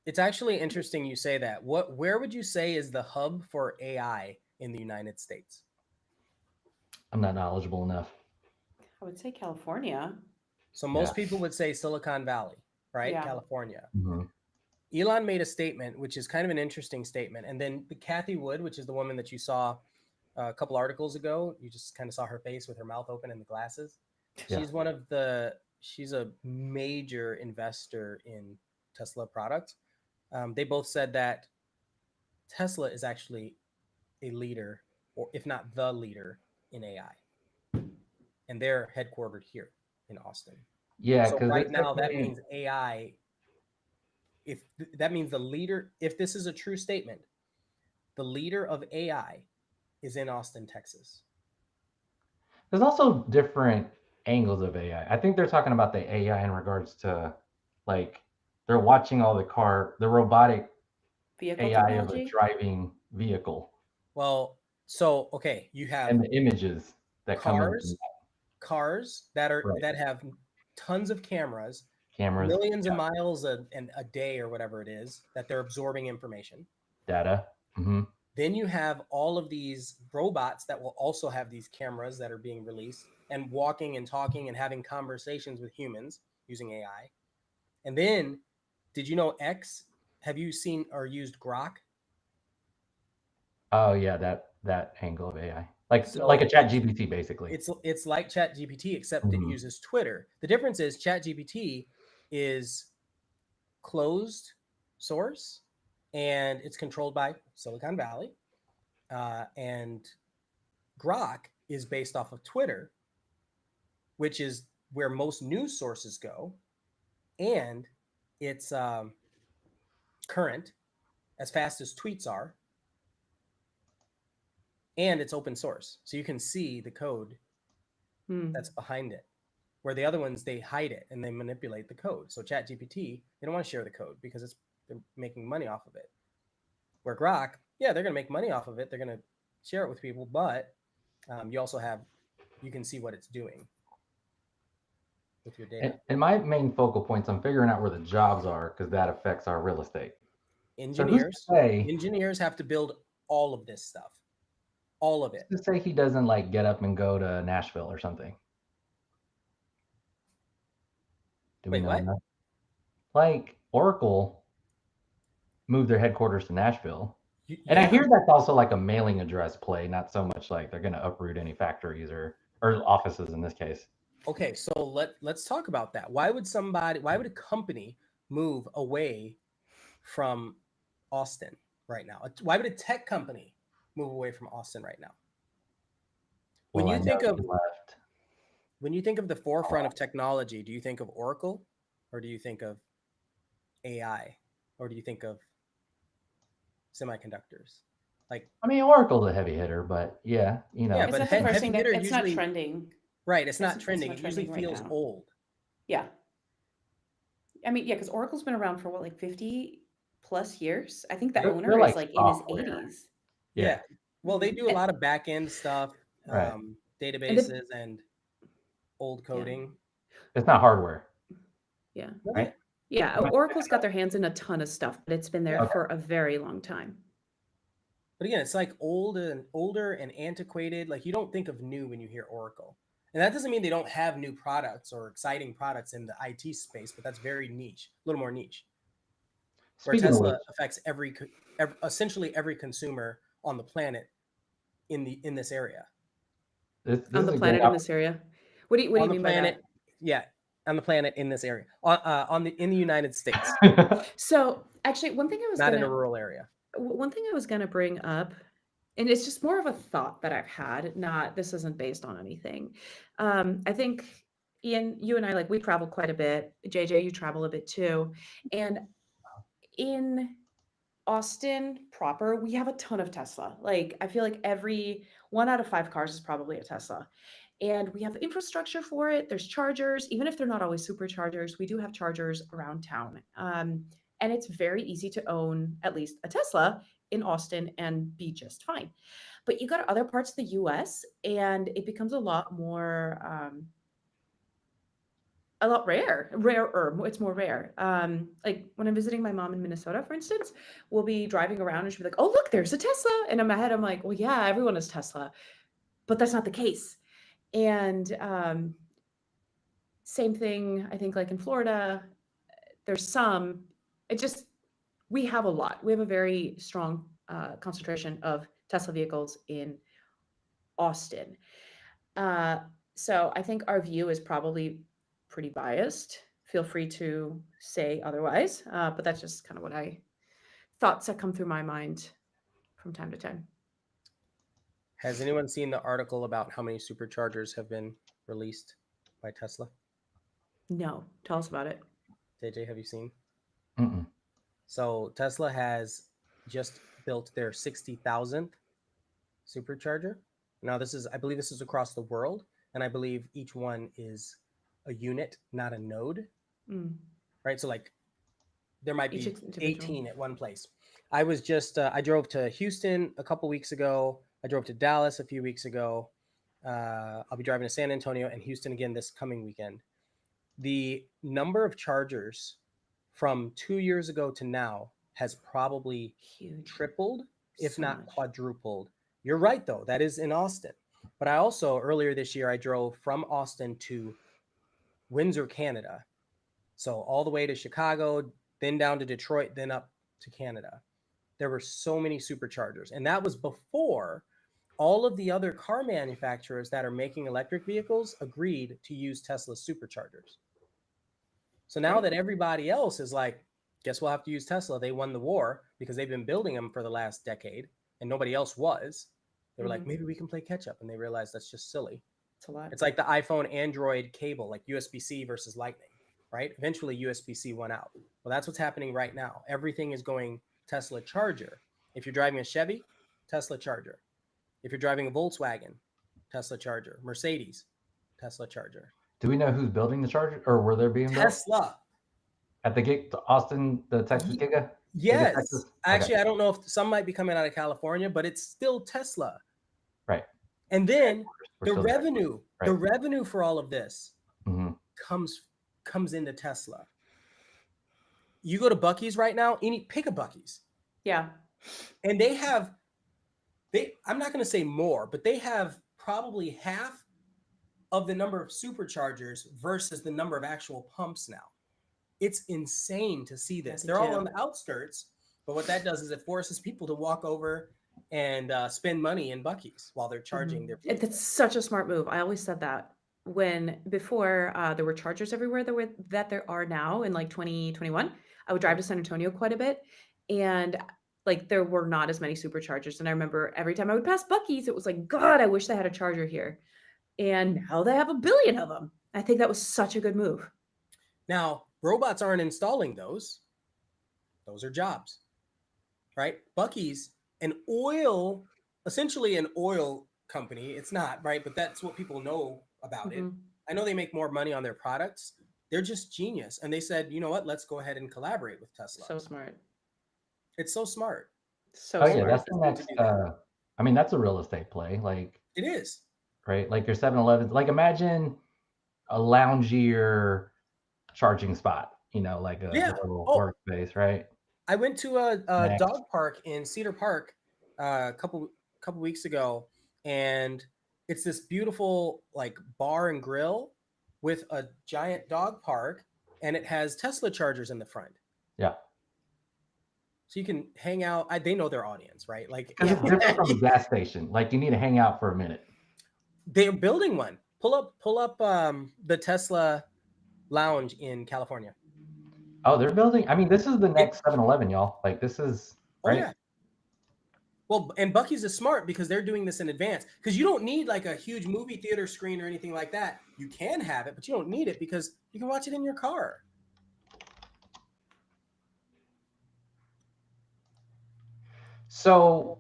it's actually interesting you say that. Where would you say is the hub for AI in the United States? I'm not knowledgeable enough. I would say California. So most Yeah. people would say Silicon Valley, right? Yeah. California. Mhm. Elon made a statement, which is kind of an interesting statement. And then Kathy Wood, which is the woman that you saw a couple articles ago, you just kind of saw her face with her mouth open and the glasses. Yeah. She's a major investor in Tesla products. They both said that Tesla is actually a leader, or if not the leader, in AI. And they're headquartered here in Austin. Yeah, So because right now that means AI, if that means the leader, if this is a true statement, the leader of AI is in Austin, Texas. there's also different angles of AI. I think they're talking about the AI in regards to, like, they're watching all the robotic Vehicle AI of a technology. driving vehicle Well, so okay, you have and the images that come in from cars that Right. have tons of cameras, cameras, millions of miles a day or whatever it is that they're absorbing information. data. Then you have all of these robots that will also have these cameras that are being released and walking and talking and having conversations with humans using AI. And then, did you know X? Have you seen or used Grok? Oh yeah, that angle of AI, like So a Chat GPT, basically. it's like Chat GPT, except it Mhm. uses Twitter. The difference is Chat GPT is closed source and it's controlled by Silicon Valley. And Grok is based off of Twitter, which is where most news sources go. And it's current, as fast as tweets are. and it's open source, so you can see the code that's behind it. Where the other ones, they hide it and they manipulate the code. So ChatGPT, they don't want to share the code because they're making money off of it. Where Grok, yeah, they're going to make money off of it. They're going to share it with people, but you can see what it's doing with your data. And my main focal points, I'm figuring out where the jobs are because that affects our real estate. Engineers have to build all of this stuff, all of it. Let's say he doesn't like get up and go to Nashville or something. Do we know enough? Like Oracle moved their headquarters to Nashville. And I hear that's also like a mailing address play, not so much like they're going to uproot any factories or offices in this case. Okay, so let's talk about that. Why would a company move away from Austin right now? Why would a tech company move away from Austin right now? When you think of the forefront of technology, do you think of Oracle, or do you think of AI, or do you think of semiconductors? Like, I mean, Oracle's a heavy hitter, but yeah, you know. Yeah, but heavy hitter it's usually not trending. Right, it's not trending. It usually feels old. Yeah. I mean, yeah, because Oracle's been around for what, like 50 plus years? I think the owner is like in his 80s. Yeah. Well, they do a lot of back end stuff, databases and old coding. It's not hardware. Yeah. Right? Yeah. Oracle's got their hands in a ton of stuff, but it's been there for a very long time. But again, it's like older and antiquated. Like, you don't think of new when you hear Oracle. And that doesn't mean they don't have new products or exciting products in the IT space, but that's very niche, a little more niche. Where Tesla affects essentially every consumer on the planet in this area. On the planet in this area? What do you mean by that? Yeah, on the planet in this area, in the United States. So actually, one thing I was not in a rural area. One thing I was going to bring up, and it's just more of a thought that I've had, this isn't based on anything. I think, Ian, you and I, we travel quite a bit. JJ, you travel a bit too. And in Austin proper, we have a ton of Tesla. I feel like every 1 out of 5 cars is probably a Tesla. And we have the infrastructure for it. There's chargers, even if they're not always superchargers, we do have chargers around town. And it's very easy to own at least a Tesla in Austin and be just fine. But you go to other parts of the US and it becomes a lot more, rarer. It's more rare. Like when I'm visiting my mom in Minnesota, for instance, we'll be driving around and she'll be like, oh, look, there's a Tesla. And in my head, I'm like, well, yeah, everyone has Tesla. But that's not the case. And same thing, I think, like in Florida, there's some. We have a lot. We have a very strong concentration of Tesla vehicles in Austin. So I think our view is probably pretty biased. Feel free to say otherwise, but that's just kind of thoughts that come through my mind from time to time. Has anyone seen the article about how many superchargers have been released by Tesla? No. Tell us about it. JJ, have you seen? Mm-mm. So Tesla has just built their 60,000th supercharger. Now I believe this is across the world, and I believe each one is a unit, not a node. Right? So there might be 18 at one place. I drove to Houston a couple weeks ago. I drove to Dallas a few weeks ago. I'll be driving to San Antonio and Houston again this coming weekend. The number of chargers from 2 years ago to now has probably tripled, if not quadrupled. You're right, though. That is in Austin. But I also, earlier this year, I drove from Austin to Windsor, Canada. So all the way to Chicago, then down to Detroit, then up to Canada. There were so many superchargers. And that was before all of the other car manufacturers that are making electric vehicles agreed to use Tesla's superchargers. So now that everybody else is like, guess we'll have to use Tesla. They won the war because they've been building them for the last decade and nobody else was. They were like, maybe we can play catch up. And they realized that's just silly. It's a lot. It's like the iPhone Android cable, like USB-C versus Lightning, right? Eventually USB-C won out. Well, that's what's happening right now. Everything is going Tesla charger. If you're driving a Chevy, Tesla charger. If you're driving a Volkswagen, Tesla charger. Mercedes, Tesla charger. Do we know who's building the charger, or were they being built Tesla. at the Austin, the Texas Giga? Yes. Texas? Actually, Okay. I don't know if some might be coming out of California, but it's still Tesla. Right. And then We're the still there. revenue, Right. the revenue for all of this Mhm. comes into Tesla. You go to Buc-ee's right now, pick a Buc-ee's. Yeah. And I'm not going to say more, but they have probably half of the number of superchargers versus the number of actual pumps now. It's insane to see this. They're all on the outskirts, but what that does is it forces people to walk over and spend money in Buc-ee's while they're charging their vehicles. That's such a smart move. I always said that before there were chargers everywhere that there are now in like 2021. I would drive to San Antonio quite a bit, and like there were not as many superchargers. And I remember every time I would pass Buc-ee's, it was like, God, I wish they had a charger here. And now they have 1 billion of them. I think that was such a good move. Now, robots aren't installing those. Those are jobs, right? Buc-ee's, essentially an oil company. It's not, right? But that's what people know about it. I know they make more money on their products. They're just genius. And they said, you know what? Let's go ahead and collaborate with Tesla. So smart. It's so smart. So Oh smart. yeah, that's the next. I mean, that's a real estate play. Like it is. Right? Like your 7-Elevens. Like imagine a loungier charging spot, like a little workspace, right? I went to a dog park in Cedar Park a couple weeks ago, and it's this beautiful like bar and grill with a giant dog park, and it has Tesla chargers in the front. Yeah. So you can hang out. They know their audience, right? Like because it's different from a gas station. Like you need to hang out for a minute. They're building one. Pull up the Tesla lounge in California. Oh, they're building. I mean, this is the next 7-Eleven, y'all. Like this is right. Oh, yeah. Well, and Buc-ee's is smart because they're doing this in advance. Because you don't need like a huge movie theater screen or anything like that. You can have it, but you don't need it because you can watch it in your car. So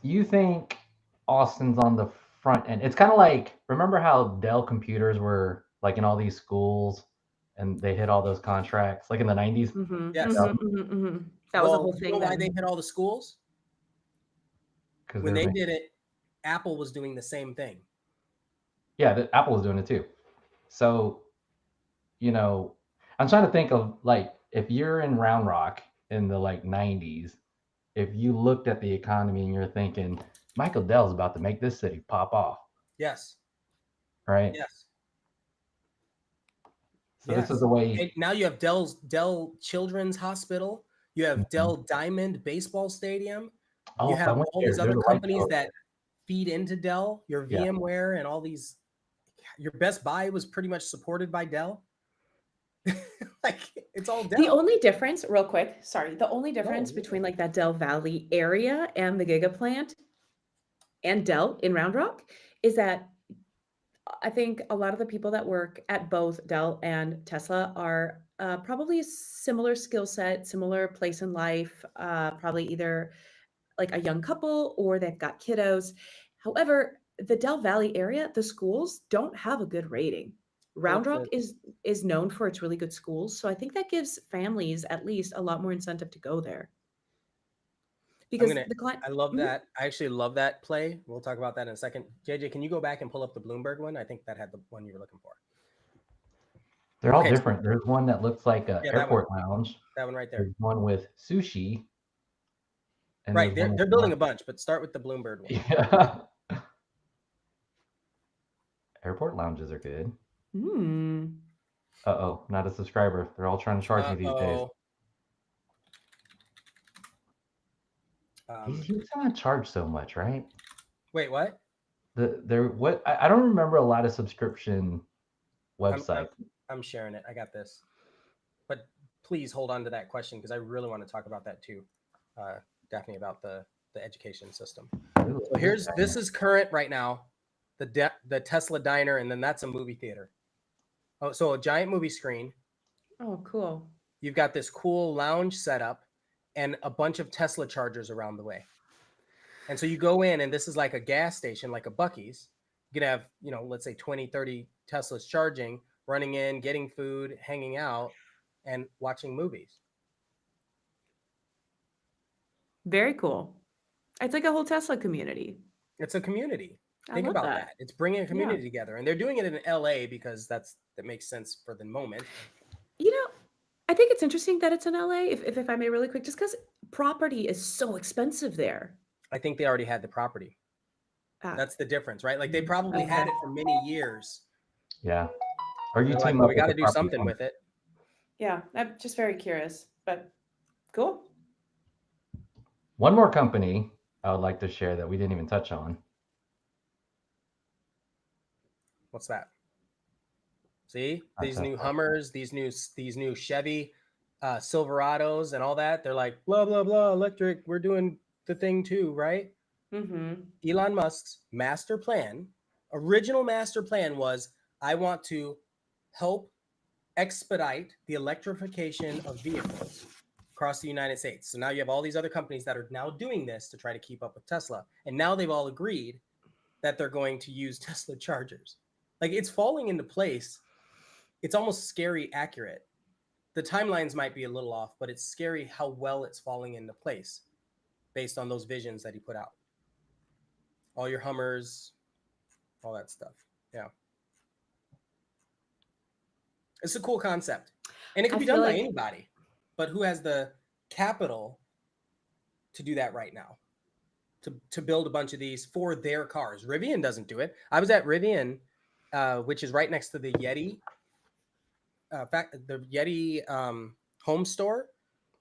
you think Austin's on the front end? It's kind of like, remember how Dell computers were like in all these schools and they hit all those contracts like in the 90s? Yes. That was the whole thing. You know why they hit all the schools? When they did it, Apple was doing the same thing. Yeah, Apple was doing it too. So, I'm trying to think of like, if you're in Round Rock in the like 90s, if you looked at the economy and you're thinking, Michael Dell's about to make this city pop off. Yes. Right? Yes. So this is the way. And now you have Dell Children's Hospital. You have Dell Diamond Baseball Stadium. You have all these other companies that feed into Dell, your VMware and all these. Your Best Buy was pretty much supported by Dell. Like it's all Dell. The only difference, real quick, between like that Dell Valley area and the Giga plant and Dell in Round Rock is that I think a lot of the people that work at both Dell and Tesla are probably a similar skill set, similar place in life, probably either like a young couple or they've got kiddos. However, the Dell Valley area, the schools don't have a good rating. Round Rock is known for its really good schools. So I think that gives families at least a lot more incentive to go there. Because I love that. I actually love that play. We'll talk about that in a second. JJ, can you go back and pull up the Bloomberg one? I think that had the one you were looking for. They're all different. There's one that looks like an airport lounge. That one right there. There's one with sushi. And right. They're building a bunch, but start with the Bloomberg one. Yeah. Airport lounges are good. Uh-oh, not a subscriber. They're all trying to charge me these days. He's gonna charge so much, right? Wait, what? I don't remember a lot of subscription websites. I'm sharing it. I got this. But please hold on to that question because I really want to talk about that too, Daphne, about the education system. Ooh, so this is current right now, the Tesla diner, and then that's a movie theater. Oh, so a giant movie screen. Oh, cool. You've got this cool lounge setup and a bunch of Tesla chargers around the way. And so you go in, and this is like a gas station, like a Buc-ee's. You could have, let's say 20, 30 Teslas charging, running in, getting food, hanging out, and watching movies. Very cool. It's like a whole Tesla community. It's a community. I Think love about that. that. It's bringing a community together, and they're doing it in LA because that makes sense for the moment. I think it's interesting that it's in LA, if I may really quick, just because property is so expensive there. I think they already had the property. That's the difference, right? Like they probably had it for many years. Yeah. Or you They're team like, up we with got the to do property something company. with it. Yeah, I'm just very curious, but cool. One more company I would like to share that we didn't even touch on. What's that? See, these Tesla. new Hummers, these new Chevy Silverados and all that. They're like, blah, blah, blah, electric. We're doing the thing too, right? Mm-hmm. Elon Musk's original master plan was, I want to help expedite the electrification of vehicles across the United States. So now you have all these other companies that are now doing this to try to keep up with Tesla. And now they've all agreed that they're going to use Tesla chargers. Like, it's falling into place. It's almost scary accurate. The timelines might be a little off, but it's scary how well it's falling into place based on those visions that he put out. All your Hummers, all that stuff. Yeah. It's a cool concept. And it can be done by anybody. But who has the capital to do that right now? To build a bunch of these for their cars. Rivian doesn't do it. I was at Rivian, which is right next to the Yeti. The Yeti home store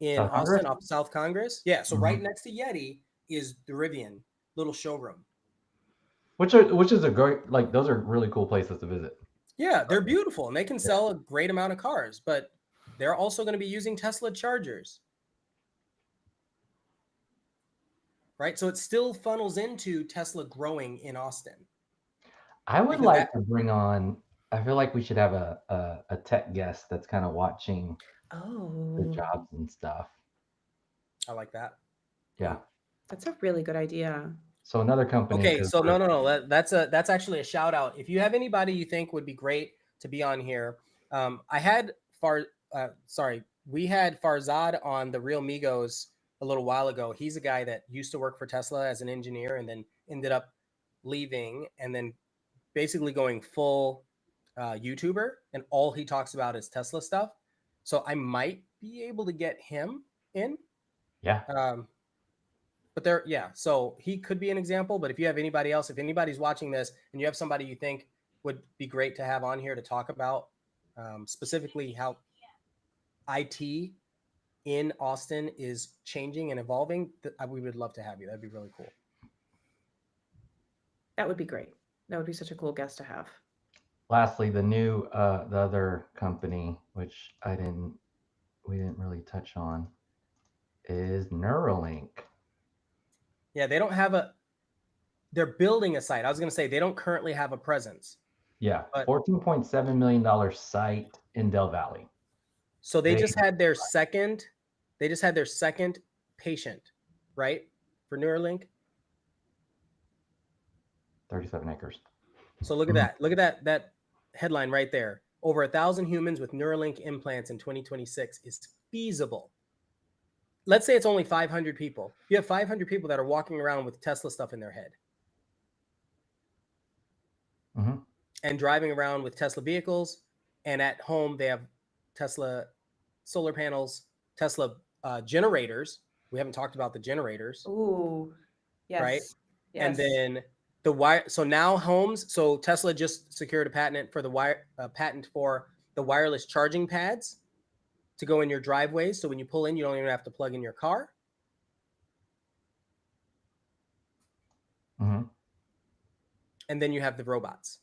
in South Austin Congress? off South Congress. Yeah, so right next to Yeti is the Rivian little showroom. Which is a great, like, those are really cool places to visit. Yeah, they're beautiful, and they can sell a great amount of cars, but they're also going to be using Tesla chargers. Right? So it still funnels into Tesla growing in Austin. I would like to bring on, I feel like we should have a tech guest that's kind of watching the jobs and stuff. I like that. Yeah. That's a really good idea. So another company. Okay, so no. That's actually a shout out. If you have anybody you think would be great to be on here, we had Farzad on the Real Migos a little while ago. He's a guy that used to work for Tesla as an engineer and then ended up leaving and then basically going full YouTuber, and all he talks about is Tesla stuff. So I might be able to get him in. Yeah. But so he could be an example. But if you have anybody else, if anybody's watching this and you have somebody you think would be great to have on here to talk about specifically how IT in Austin is changing and evolving, we would love to have you. That'd be really cool. That would be great. That would be such a cool guest to have. Lastly, the other company, which we didn't really touch on, is Neuralink. Yeah, they don't have they're building a site. I was going to say they don't currently have a presence. Yeah, $14.7 million site in Del Valley. So they just had their second patient, right? For Neuralink. 37 acres. So look at that. Look at that headline right there. Over 1,000 humans with Neuralink implants in 2026 is feasible. Let's say it's only 500 people. You have 500 people that are walking around with Tesla stuff in their head. And driving around with Tesla vehicles. And at home, they have Tesla solar panels, Tesla generators. We haven't talked about the generators. Ooh, yes. Right? Yes. And then the wire. So now homes. So Tesla just secured a patent for the wireless charging pads to go in your driveways. So when you pull in, you don't even have to plug in your car. And then you have the robots.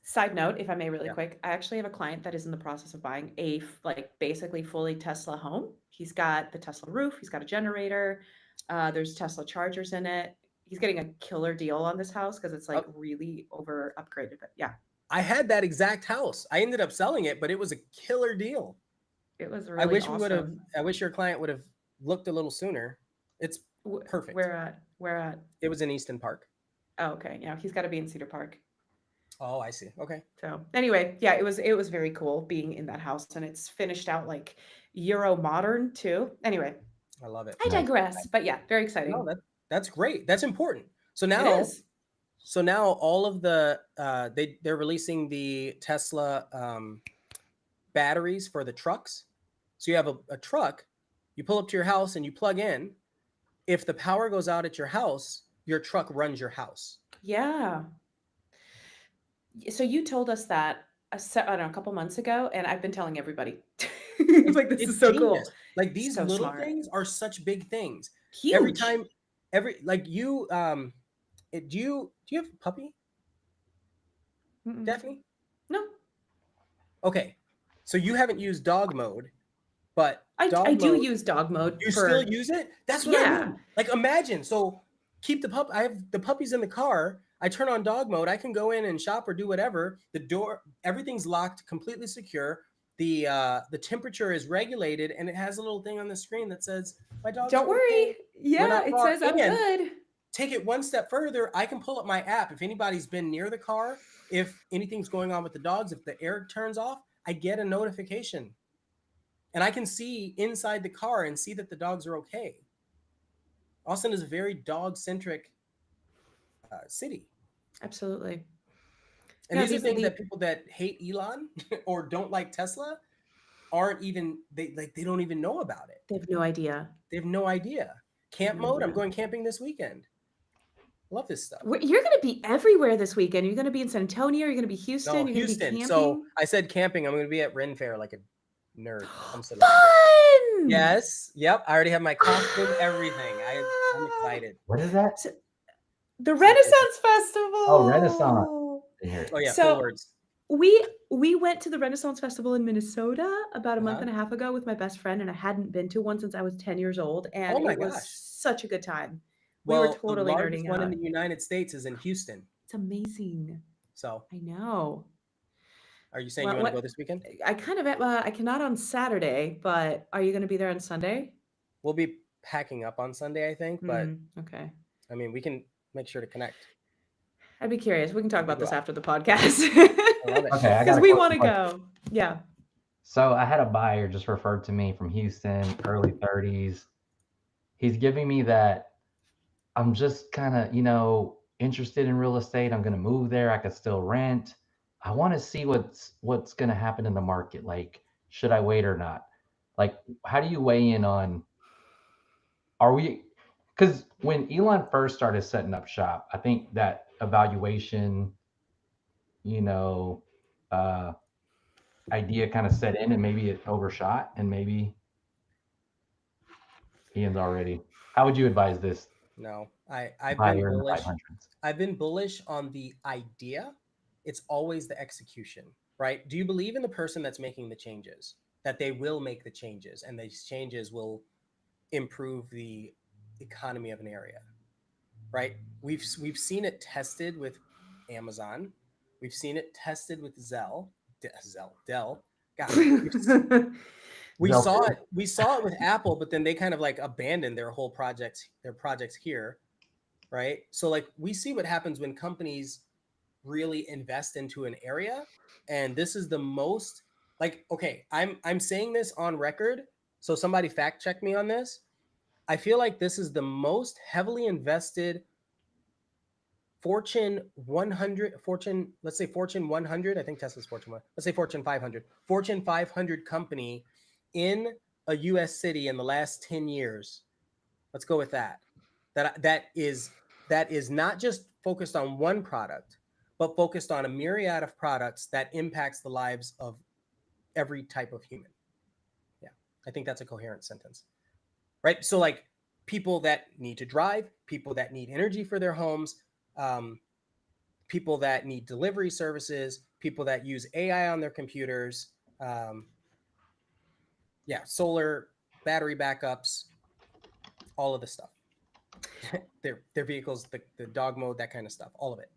Side note, if I may really quick, I actually have a client that is in the process of buying a basically fully Tesla home. He's got the Tesla roof. He's got a generator. There's Tesla chargers in it. He's getting a killer deal on this house because it's really over upgraded. But yeah. I had that exact house. I ended up selling it, but it was a killer deal. It was really awesome. I wish your client would have looked a little sooner. It's perfect. Where at? Where at? It was in Easton Park. Oh, okay. Yeah, he's got to be in Cedar Park. Oh, I see. Okay. So anyway, yeah, it was very cool being in that house, and it's finished out like Euro modern too. Anyway, I love it. I Nice. digress, but yeah, very No, exciting. that's great. That's important. So It now, is. all of the they're releasing the Tesla batteries for the trucks. So you have a truck, you pull up to your house and you plug in. If the power goes out at your house, your truck runs your house. Yeah. So you told us that I don't know, a couple months ago, and I've been telling everybody. It's like this It's is so genius. cool. Like these So little smart. things are such big things. Huge. Like you do you have a puppy, Mm-mm. Daphne? No, Okay. So you haven't used dog mode, but I dog do mode, use dog mode you for still use it? That's what I yeah. mean. Like imagine, so keep the pup. I have the puppies in the car. I turn on dog mode. I can go in and shop or do whatever. The door, everything's locked, completely secure. The temperature is regulated, and it has a little thing on the screen that says, "My dog's Don't okay. worry. Yeah, not it far." says I'm And good. take it one step further. I can pull up my app. If anybody's been near the car, if anything's going on with the dogs, if the air turns off, I get a notification. And I can see inside the car and see that the dogs are okay. Austin is a very dog-centric city. Absolutely. And No, these are things the that people that hate Elon or don't like Tesla aren't even, they don't even know about it. they have no idea. They have no idea. Camp No mode, I'm idea. going camping this weekend. Love this stuff. You're going to be everywhere this weekend. You're going to be in San Antonio. You're going to be Houston. No, You're going to be Houston. camping. So I said camping. I'm going to be at Ren Fair like a nerd. I'm so Fun! Yes. Yep. I already have my costume, everything. I'm excited. What is that? So, the Renaissance Festival. Oh, Renaissance. Here. Oh yeah, So- full words. We went to the Renaissance Festival in Minnesota about a month Uh-huh. and a half ago with my best friend, and I hadn't been to one since I was 10 years old, and Oh my it was gosh. such a good time. Well, We were totally the largest nerding one in out. the United States is in Houston. It's amazing. So, I know. are you saying Well, you want to what- go this weekend? I kind of I cannot on Saturday, but are you going to be there on Sunday? We'll be packing up on Sunday, I think, but Okay. I mean, we can make sure to connect. I'd be curious. We can talk about this Wow. after the podcast. I love it. Okay, I got Because a we question want to for you. go. Yeah. So I had a buyer just referred to me from Houston, early 30s. He's giving me that I'm just kind of, interested in real estate. I'm going to move there. I could still rent. I want to see what's going to happen in the market. Like, should I wait or not? Like, how do you weigh in on, because when Elon first started setting up shop, I think that evaluation, idea kind of set in and maybe it overshot and maybe Ian's already. How would you advise this No, I've been buyer in the bullish. 500s? I've been bullish on the idea. It's always the execution, right? Do you believe in the person that's making the changes, that they will make the changes and these changes will improve the economy of an area, right? We've seen it tested with Amazon. We've seen it tested with Dell. God, we Dell saw too. it. We saw it with Apple, but then they kind of like abandoned their whole projects here, right? So like we see what happens when companies really invest into an area, and this is the most like, okay, I'm saying this on record, so somebody fact check me on this. I feel like this is the most heavily invested Fortune 100, let's say Fortune 100, I think Tesla's Fortune 1, let's say Fortune 500, Fortune 500 company in a US city in the last 10 years. Let's go with that. That is not just focused on one product, but focused on a myriad of products that impacts the lives of every type of human. Yeah, I think that's a coherent sentence, right? So like people that need to drive, people that need energy for their homes, people that need delivery services, people that use AI on their computers, solar, battery backups, all of the stuff. their vehicles, the dog mode, that kind of stuff, all of it.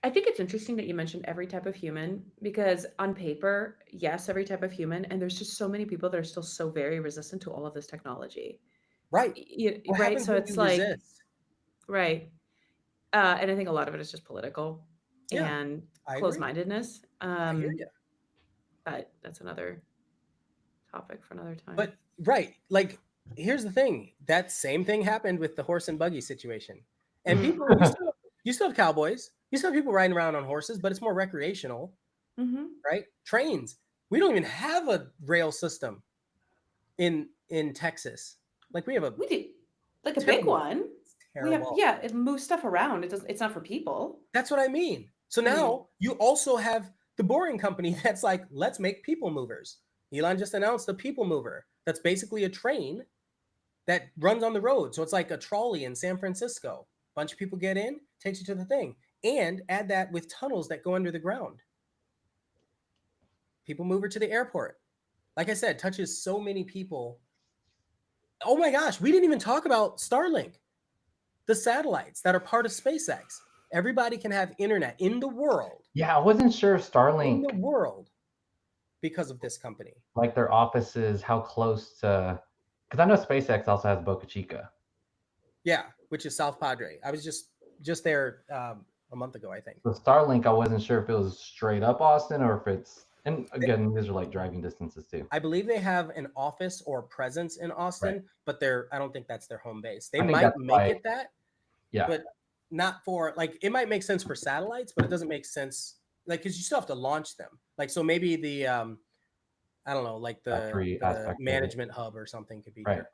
I think it's interesting that you mentioned every type of human, because on paper, yes, every type of human, and there's just so many people that are still so very resistant to all of this technology. Right. What Right. happens So when it's you like, resist? Right. And I think a lot of it is just political Yeah, and I agree. closed-mindedness. I hear you. But that's another topic for another time. But right, like here's the thing. That same thing happened with the horse and buggy situation. And people, you still have cowboys. You still have people riding around on horses, but it's more recreational, right? Trains. We don't even have a rail system in Texas. Like we have a We do like a big terrible- one. We have terrible. it moves stuff around. It's not for people. That's what I mean. So now you also have the Boring Company that's like, let's make people movers. Elon just announced a people mover. That's basically a train that runs on the road. So it's like a trolley in San Francisco. Bunch of people get in, takes you to the thing. And add that with tunnels that go under the ground. People mover to the airport. Like I said, touches so many people. Oh my gosh, we didn't even talk about Starlink. The satellites that are part of SpaceX. Everybody can have internet in the world. Yeah, I wasn't sure if Starlink, In the world, because of this company. like their offices, how close to, because I know SpaceX also has Boca Chica. Yeah, which is South Padre. I was just there a month ago, I think. So Starlink, I wasn't sure if it was straight up Austin or if it's, and again, these are like driving distances too. I believe they have an office or presence in Austin, but I don't think that's their home base. They I think might that's make why- it that, Yeah. but not for like it might make sense for satellites, but it doesn't make sense like because you still have to launch them. Like so maybe the I don't know, like Factory the aspect of it. management hub or something could be Right. there.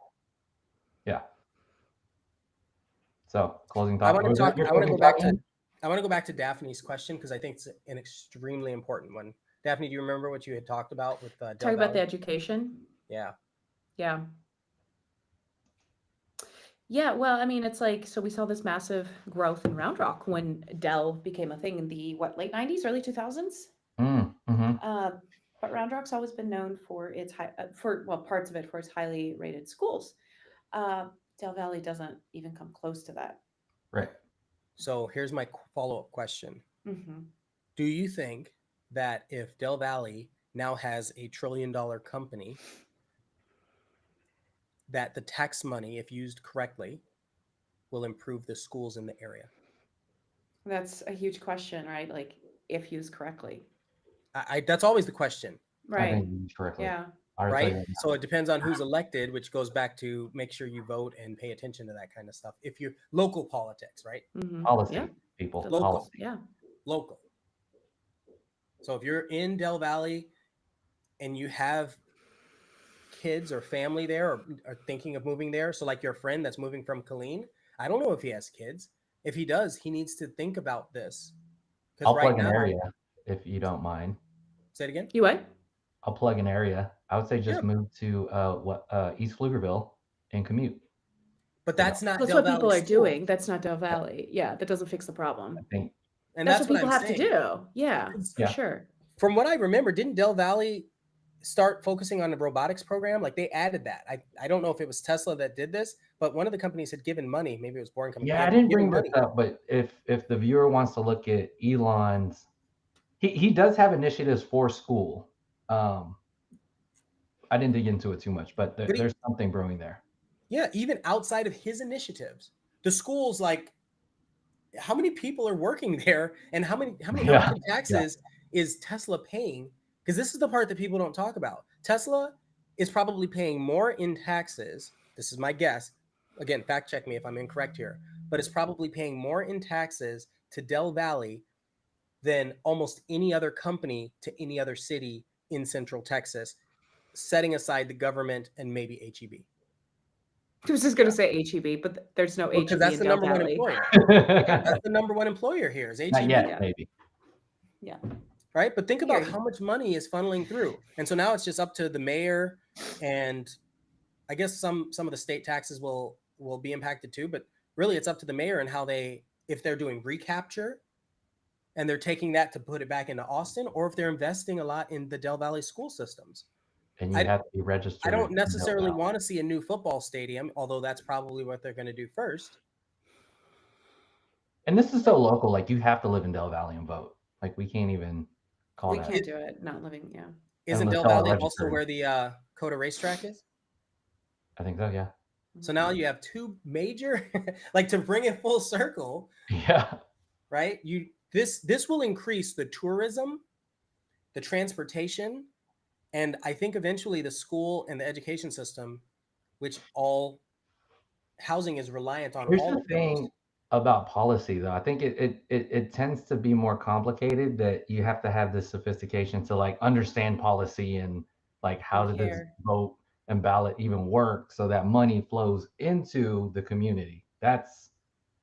Yeah. So closing I thought. want to Your I want to closing go back thought, to Ian? I want to go back to Daphne's question because I think it's an extremely important one. Daphne, do you remember what you had talked about with Del Talk about the Valle? education. Yeah. Yeah. Yeah, well, I mean, it's like, so we saw this massive growth in Round Rock when Dell became a thing in the late 90s, early 2000s. But Round Rock's always been known for its parts of it for its highly rated schools. Del Valle doesn't even come close to that. Right. So here's my follow-up question. Mm-hmm. Do you think that if Del Valle now has $1 trillion company, that the tax money, if used correctly, will improve the schools in the area? That's a huge question, right? Like, if used correctly. That's always the question. Right. I think you used correctly. Yeah. Right. So it depends on who's elected, which goes back to make sure you vote and pay attention to that kind of stuff. If you're local politics, right? Mm-hmm. Policy, Yeah. people. Local. Policy. Yeah. Local. So if you're in Del Valle and you have kids or family there or are thinking of moving there, so like your friend that's moving from Killeen, I don't know if he has kids. If he does, he needs to think about this. I'll plug an area if you don't mind. Say it again. You what? I'll plug an area. I would say just move to East Pflugerville and commute. But that's not that's Del what Valle people are school. doing. That's not Del Valle. Yeah, that doesn't fix the problem. I think, and that's what people I'm have saying. to do. Yeah, for sure. From what I remember, didn't Del Valle start focusing on the robotics program? Like they added that. I don't know if it was Tesla that did this, but one of the companies had given money. Maybe it was Boring Company. Yeah, I didn't bring this up, but if the viewer wants to look at Elon's, he does have initiatives for school. I didn't dig into it too much, but there's something brewing there. Yeah, even outside of his initiatives, the schools, like how many people are working there, and how many taxes is Tesla paying? Because this is the part that people don't talk about. Tesla is probably paying more in taxes. This is my guess. Again, fact check me if I'm incorrect here, but it's probably paying more in taxes to Del Valle than almost any other company to any other city in Central Texas, setting aside the government and maybe HEB. I was just going to say HEB, but there's no HEB because that's in the Del number one Valle. employer. That's the number one employer here is HEB. Not yet, maybe. Yeah. Right, but think about how much money is funneling through, and so now it's just up to the mayor, and I guess some of the state taxes will be impacted too. But really, it's up to the mayor and how if they're doing recapture, and they're taking that to put it back into Austin, or if they're investing a lot in the Del Valle school systems. And you have to be registered. I don't necessarily want to see a new football stadium, although that's probably what they're going to do first. And this is so local, like you have to live in Del Valle and vote. Like we can't even call we that. We can't do it, not living, yeah. Isn't Del Valle also where the COTA racetrack is? I think so, yeah. So now you have two major, like to bring it full circle, Yeah. right? This will increase the tourism, the transportation, and I think eventually the school and the education system, which all housing is reliant on Here's all the of those. thing about policy, though. I think it tends to be more complicated that you have to have this sophistication to like understand policy and like how And does this care. vote and ballot even work so that money flows into the community. That's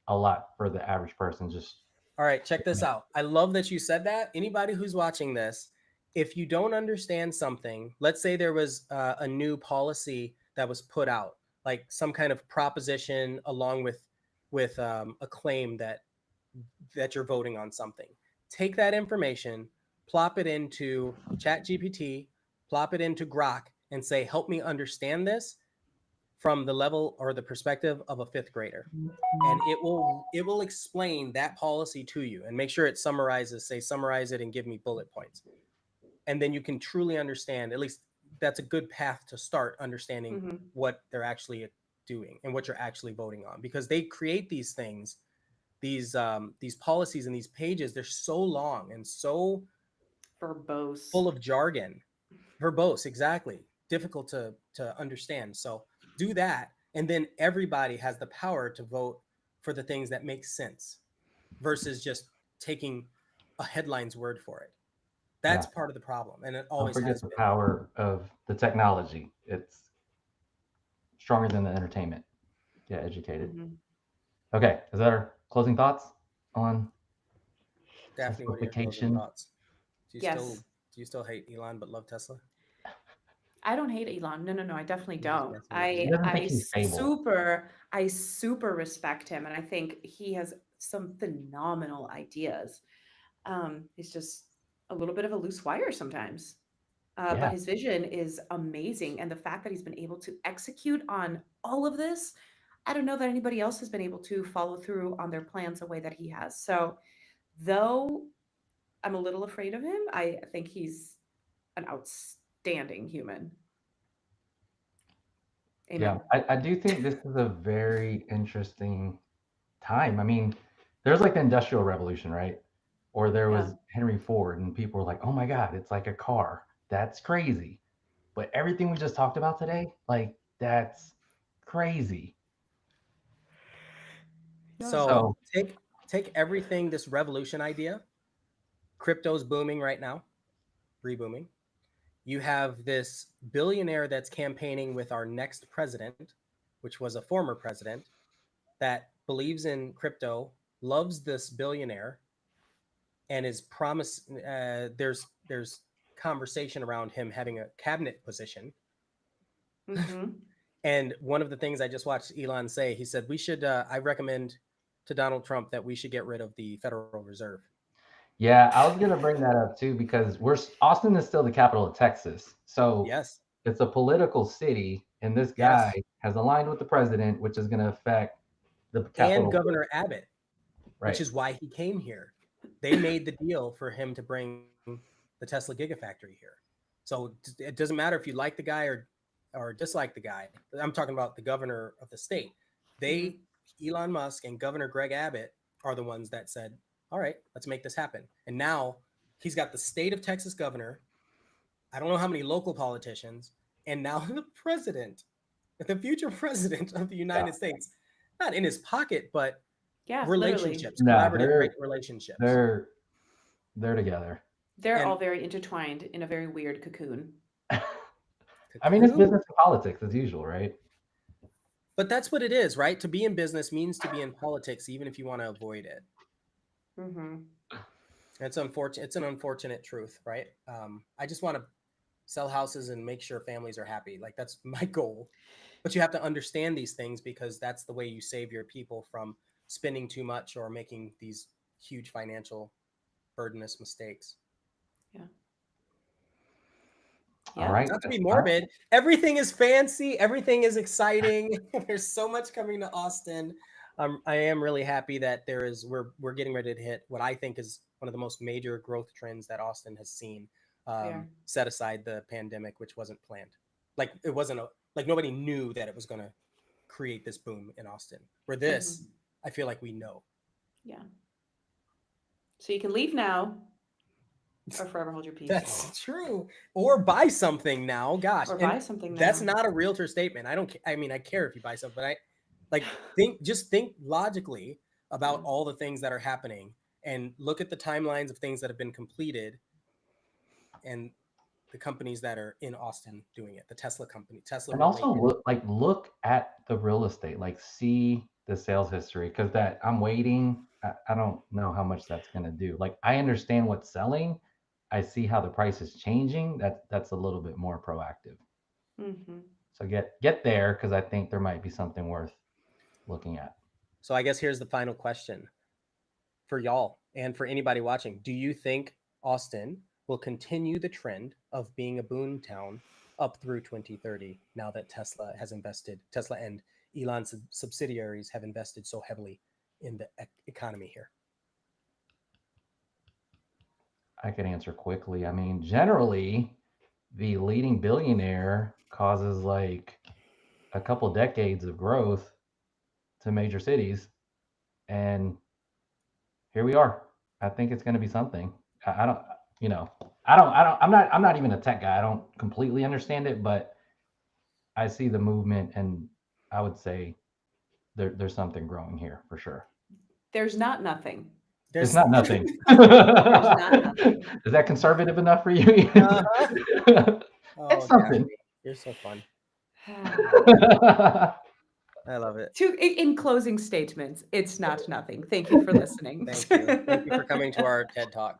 a lot for the average person. Just All right, check this out. I love that you said that. Anybody who's watching this, if you don't understand something, let's say there was a new policy that was put out, like some kind of proposition along with a claim that you're voting on something. Take that information, plop it into ChatGPT, plop it into Grok, and say, "Help me understand this from the level or the perspective of a fifth grader." And it will explain that policy to you and make sure it summarize it and give me bullet points. And then you can truly understand, at least that's a good path to start understanding Mhm. what they're actually doing and what you're actually voting on, because they create these things, these policies and these pages. They're so long and so Verbose. full of jargon, verbose, exactly, difficult to understand. So do that, and then everybody has the power to vote for the things that make sense versus just taking a headline's word for it. That's yeah. part of the problem, and it Don't always forget has the been. power of the technology. It's stronger than the entertainment. Get educated. Mhm. Okay, is that our closing thoughts on Daphne, what are your closing Teslafication? thoughts? Do you still Yes. do you still hate Elon but love Tesla? I don't hate Elon. No. I definitely I'm just don't. messing with He you. doesn't think he's stable. I super respect him, and I think he has some phenomenal ideas. He's just a little bit of a loose wire sometimes. But Yeah, his vision is amazing, and the fact that he's been able to execute on all of this, I don't know that anybody else has been able to follow through on their plans the way that he has. So, though I'm a little afraid of him, I think he's an outstanding human. yeah. Amen. I do think this is a very interesting time. I mean, there's like the Industrial Revolution, right? Or there Yeah. was Henry Ford, and people were like, "Oh my God, it's like a car. That's crazy." But everything we just talked about today, like that's crazy. Yeah. So So take everything, this revolution idea. Crypto's booming right now, rebooming. You have this billionaire that's campaigning with our next president, which was a former president, that believes in crypto, loves this billionaire, and is promised. There's conversation around him having a cabinet position. Mm-hmm. And one of the things I just watched Elon say, he said we should. I recommend to Donald Trump that we should get rid of the Federal Reserve. yeah, I was gonna bring that up too because Austin is still the capital of Texas. So Yes, it's a political city, and this guy yes. has aligned with the president, which is gonna affect the And capital. Governor Abbott, which Right. is why he came here. They made the deal for him to bring the Tesla Gigafactory here. So it doesn't matter if you like the guy or dislike the guy. I'm talking about the governor of the state. Mm-hmm. They, Elon Musk and Governor Greg Abbott, are the ones that said, "All right, let's make this happen." And now he's got the state of Texas governor. I don't know how many local politicians, and now the president, the future president of the Yeah. United States, not in his pocket, but Yeah, literally. relationships, No, collaborative relationships. they're they're together. They're all And very intertwined in a very weird cocoon. I mean, it's cocoon. business and politics as usual, right? But that's what it is, right? To be in business means to be in politics, even if you want to avoid it. Mm-hmm. It's unfortunate. It's an unfortunate truth, right? I just want to sell houses and make sure families are happy. Like that's my goal. But you have to understand these things because that's the way you save your people from spending too much or making these huge financial burdenous mistakes. Yeah. All Yeah. right. Not to be All right. morbid, everything is fancy, everything is exciting. There's so much coming to Austin. I am really happy that we're getting ready to hit what I think is one of the most major growth trends that Austin has seen. Fair. Set aside the pandemic, which wasn't planned. Like it wasn't like nobody knew that it was going to create this boom in Austin. Where this, I feel like we know. Yeah. So you can leave now or forever hold your peace. That's true. Or buy something now. Gosh. Or buy something now. That's not a realtor statement. I mean, I care if you buy something, but think logically about all the things that are happening and look at the timelines of things that have been completed and the companies that are in Austin doing it. The Tesla company, Tesla. And also look at the real estate, like see the sales history, because that I'm waiting. I don't know how much that's going to do. Like I understand what's selling. I see how the price is changing. That's a little bit more proactive. So get there, because I think there might be something worth looking at. So I guess here's the final question for y'all and for anybody watching. Do you think Austin will continue the trend of being a boom town up through 2030 now that Tesla and Elon's subsidiaries have invested so heavily in the economy here? I can answer quickly. I mean, generally, the leading billionaire causes like a couple decades of growth to major cities, and here we are. I think it's going to be something. I don't, you know, I'm not even a tech guy. I don't completely understand it, but I see the movement, and I would say there's something growing here for sure. There's not nothing. It's not nothing. There's not nothing. Is that conservative enough for you? Oh, it's something. Daphne, you're so fun. I love it. In closing statements, it's not nothing. Thank you for listening. Thank you for coming to our TED Talk.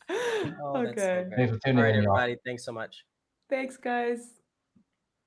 Oh, Okay. that's so great. Thanks for tuning All right, in, y'all. everybody. Thanks so much. Thanks, guys.